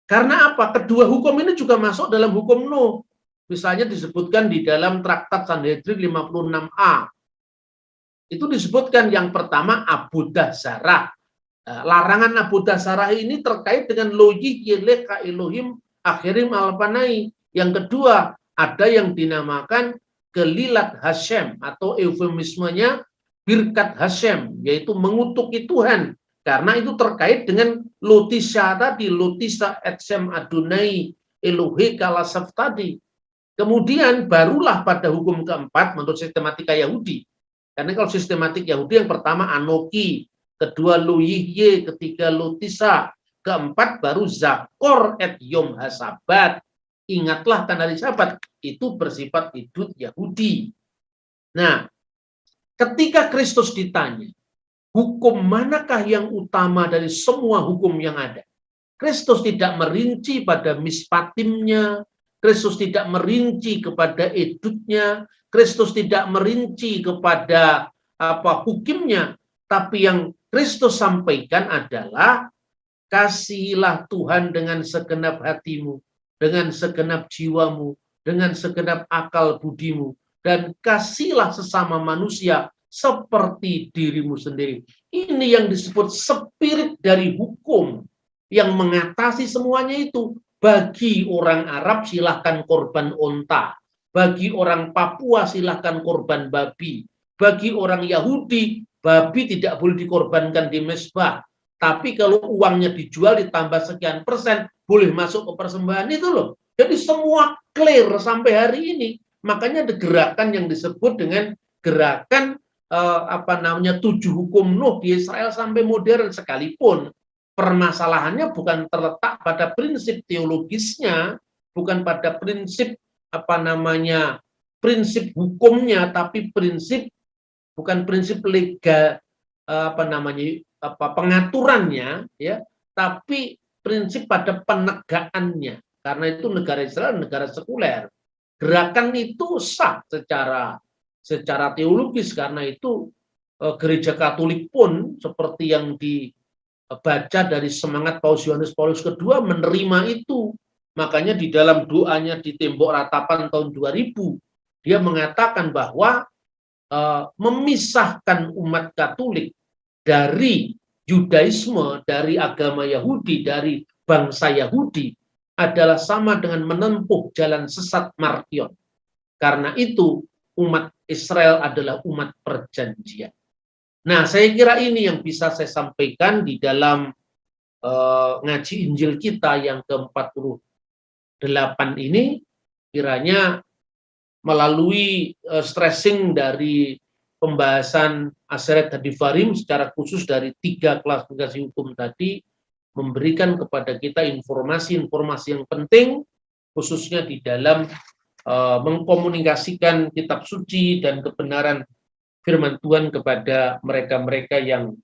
Karena apa? Kedua hukum ini juga masuk dalam hukum Nuh. Misalnya disebutkan di dalam traktat Sanhedrin 56a. Itu disebutkan yang pertama abudah zarah. Larangan abudah zarah ini terkait dengan logik yeleka Elohim akhirim alpanai. Yang kedua, ada yang dinamakan kelilat Hashem atau eufemismenya birkat Hashem, yaitu mengutuki Tuhan. Karena itu terkait dengan lotisa tadi, lotisa etsem Adonai Elohe kalasaf tadi. Kemudian barulah pada hukum keempat menurut sistematika Yahudi. Karena kalau sistematik Yahudi yang pertama anoki, kedua loyihye, ketiga lotisa, keempat baru zakor et yom hasabat. Ingatlah tanda hari Sabat, itu bersifat idut Yahudi. Nah, ketika Kristus ditanya, hukum manakah yang utama dari semua hukum yang ada? Kristus tidak merinci pada mispatimnya, Kristus tidak merinci kepada edutnya, Kristus tidak merinci kepada hukimnya, tapi yang Kristus sampaikan adalah kasihilah Tuhan dengan segenap hatimu, dengan segenap jiwamu, dengan segenap akal budimu, dan kasihlah sesama manusia seperti dirimu sendiri. Ini yang disebut spirit dari hukum yang mengatasi semuanya itu. Bagi orang Arab silahkan korban onta, bagi orang Papua silahkan korban babi, bagi orang Yahudi babi tidak boleh dikorbankan di mezbah, tapi kalau uangnya dijual ditambah sekian persen boleh masuk ke persembahan itu loh. Jadi semua clear sampai hari ini. Makanya ada gerakan yang disebut dengan gerakan 7 hukum Nuh di Israel sampai modern, sekalipun permasalahannya bukan terletak pada prinsip teologisnya, bukan pada prinsip prinsip hukumnya, tapi bukan prinsip legal pengaturannya, ya, tapi prinsip pada penegakannya. Karena itu negara Israel negara sekuler. Gerakan itu sah secara teologis, karena itu gereja Katolik pun seperti yang dibaca dari semangat Paus Yohanes Paulus II menerima itu. Makanya di dalam doanya di tembok ratapan tahun 2000 dia mengatakan bahwa memisahkan umat Katolik dari Yudaisme, dari agama Yahudi, dari bangsa Yahudi adalah sama dengan menempuh jalan sesat martion. Karena itu umat Israel adalah umat perjanjian. Nah, saya kira ini yang bisa saya sampaikan di dalam ngaji Injil kita yang ke-48 ini, kiranya melalui stressing dari pembahasan Aseret Hadivarim secara khusus dari 3 klasifikasi hukum tadi, memberikan kepada kita informasi-informasi yang penting, khususnya di dalam mengkomunikasikan kitab suci dan kebenaran firman Tuhan kepada mereka-mereka yang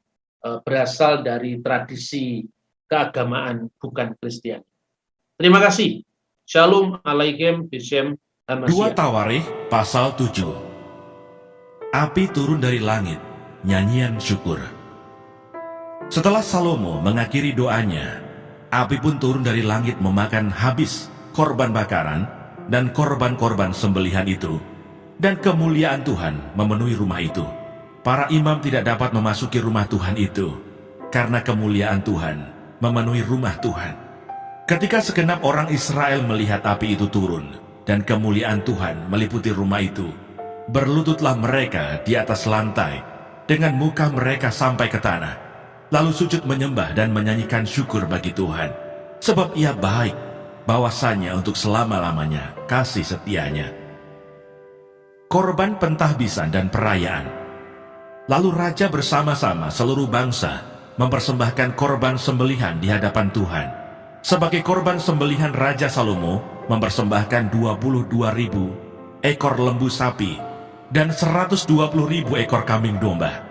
berasal dari tradisi keagamaan bukan Kristen. Terima kasih. Shalom alaikum Bishem Hamashiach. 2 Tawarikh pasal 7. Api turun dari langit, nyanyian syukur. Setelah Salomo mengakhiri doanya, api pun turun dari langit memakan habis korban bakaran dan korban-korban sembelihan itu, dan kemuliaan Tuhan memenuhi rumah itu. Para imam tidak dapat memasuki rumah Tuhan itu, karena kemuliaan Tuhan memenuhi rumah Tuhan. Ketika segenap orang Israel melihat api itu turun, dan kemuliaan Tuhan meliputi rumah itu, berlututlah mereka di atas lantai, dengan muka mereka sampai ke tanah, lalu sujud menyembah dan menyanyikan syukur bagi Tuhan, sebab Ia baik, bahwasanya untuk selama-lamanya kasih setianya. Korban pentahbisan dan perayaan. Lalu raja bersama-sama seluruh bangsa mempersembahkan korban sembelihan di hadapan Tuhan. Sebagai korban sembelihan, Raja Salomo mempersembahkan 22.000 ekor lembu sapi dan 120.000 ekor kambing domba.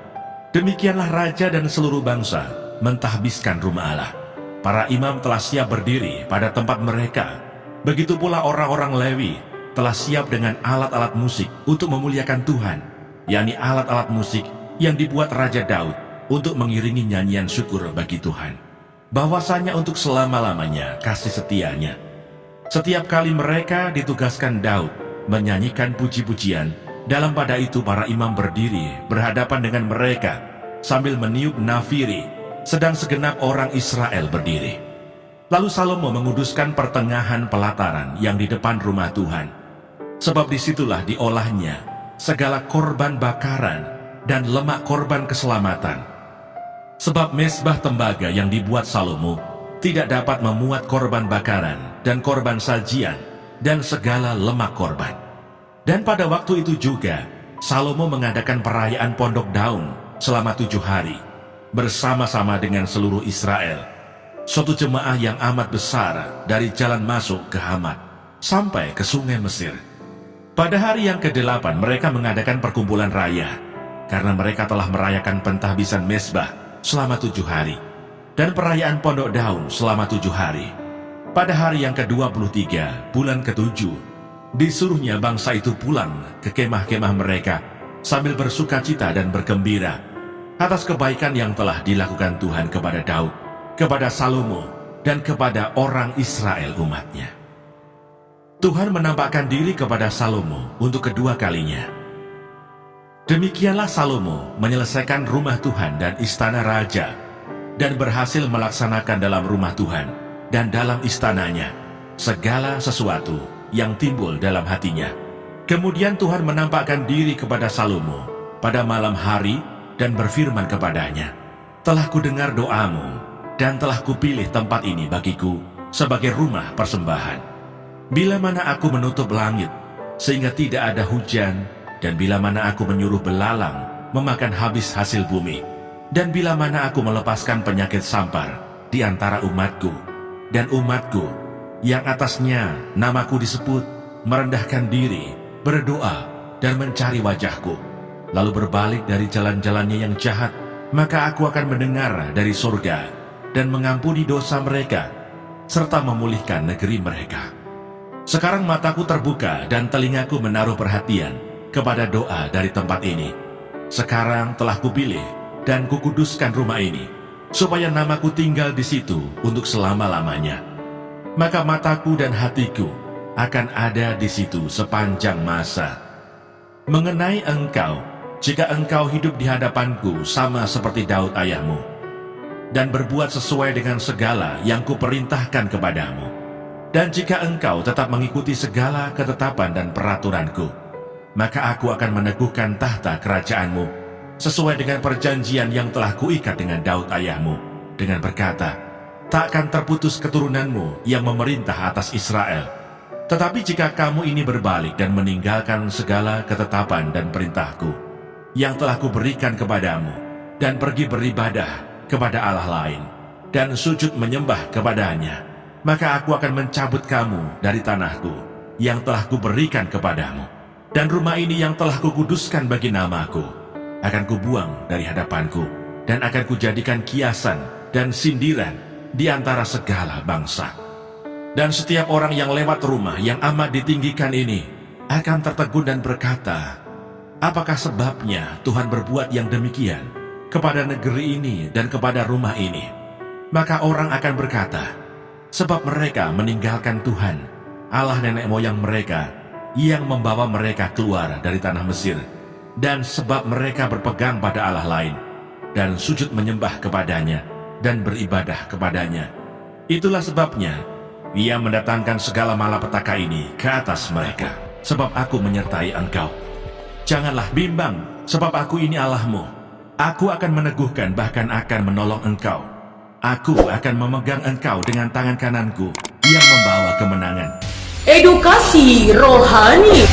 Demikianlah raja dan seluruh bangsa mentahbiskan rumah Allah. Para imam telah siap berdiri pada tempat mereka. Begitu pula orang-orang Lewi telah siap dengan alat-alat musik untuk memuliakan Tuhan, yakni alat-alat musik yang dibuat Raja Daud untuk mengiringi nyanyian syukur bagi Tuhan, bahwasanya untuk selama-lamanya kasih setianya. Setiap kali mereka ditugaskan Daud menyanyikan puji-pujian, dalam pada itu para imam berdiri berhadapan dengan mereka sambil meniup nafiri, sedang segenap orang Israel berdiri. Lalu Salomo menguduskan pertengahan pelataran yang di depan rumah Tuhan, sebab disitulah diolahnya segala korban bakaran dan lemak korban keselamatan. Sebab mezbah tembaga yang dibuat Salomo tidak dapat memuat korban bakaran dan korban sajian dan segala lemak korban. Dan pada waktu itu juga Salomo mengadakan perayaan Pondok Daun selama 7 hari bersama-sama dengan seluruh Israel, suatu jemaah yang amat besar dari jalan masuk ke Hamat sampai ke sungai Mesir. Pada hari yang ke-8 mereka mengadakan perkumpulan raya, karena mereka telah merayakan pentahbisan mezbah selama 7 hari, dan perayaan pondok daun selama 7 hari. Pada hari yang ke-23, bulan ke-7, disuruhnya bangsa itu pulang ke kemah-kemah mereka sambil bersukacita dan bergembira atas kebaikan yang telah dilakukan Tuhan kepada Daud, kepada Salomo, dan kepada orang Israel umatnya. Tuhan menampakkan diri kepada Salomo untuk kedua kalinya. Demikianlah Salomo menyelesaikan rumah Tuhan dan istana raja, dan berhasil melaksanakan dalam rumah Tuhan dan dalam istananya segala sesuatu yang timbul dalam hatinya. Kemudian Tuhan menampakkan diri kepada Salomo pada malam hari dan berfirman kepadanya, "Telah kudengar doamu dan telah kupilih tempat ini bagiku sebagai rumah persembahan. Bila mana aku menutup langit sehingga tidak ada hujan, dan bila mana aku menyuruh belalang memakan habis hasil bumi, dan bila mana aku melepaskan penyakit sampar di antara umatku, dan umatku yang atasnya namaku disebut merendahkan diri, berdoa, dan mencari wajahku, lalu berbalik dari jalan-jalannya yang jahat, maka aku akan mendengar dari surga dan mengampuni dosa mereka, serta memulihkan negeri mereka." Sekarang mataku terbuka dan telingaku menaruh perhatian kepada doa dari tempat ini. Sekarang telah kupilih dan kukuduskan rumah ini, supaya namaku tinggal di situ untuk selama-lamanya. Maka mataku dan hatiku akan ada di situ sepanjang masa. Mengenai engkau, jika engkau hidup di hadapanku sama seperti Daud ayahmu, dan berbuat sesuai dengan segala yang kuperintahkan kepadamu, dan jika engkau tetap mengikuti segala ketetapan dan peraturanku, maka aku akan meneguhkan tahta kerajaanmu sesuai dengan perjanjian yang telah kuikat dengan Daud ayahmu, dengan berkata, "Takkan terputus keturunanmu yang memerintah atas Israel." Tetapi jika kamu ini berbalik dan meninggalkan segala ketetapan dan perintahku yang telah kuberikan kepadamu, dan pergi beribadah kepada Allah lain, dan sujud menyembah kepadanya, maka aku akan mencabut kamu dari tanahku yang telah kuberikan kepadamu, dan rumah ini yang telah kukuduskan bagi namaku akan kubuang dari hadapanku, dan akan kujadikan kiasan dan sindiran di antara segala bangsa. Dan setiap orang yang lewat rumah yang amat ditinggikan ini akan tertegun dan berkata, "Apakah sebabnya Tuhan berbuat yang demikian kepada negeri ini dan kepada rumah ini?" Maka orang akan berkata, "Sebab mereka meninggalkan Tuhan, Allah nenek moyang mereka, yang membawa mereka keluar dari tanah Mesir, dan sebab mereka berpegang pada Allah lain, dan sujud menyembah kepadanya, dan beribadah kepadanya. Itulah sebabnya Ia mendatangkan segala malapetaka ini ke atas mereka, sebab aku menyertai engkau. Janganlah bimbang, sebab aku ini Allahmu. Aku akan meneguhkan, bahkan akan menolong engkau. Aku akan memegang engkau dengan tangan kananku yang membawa kemenangan." Edukasi rohani.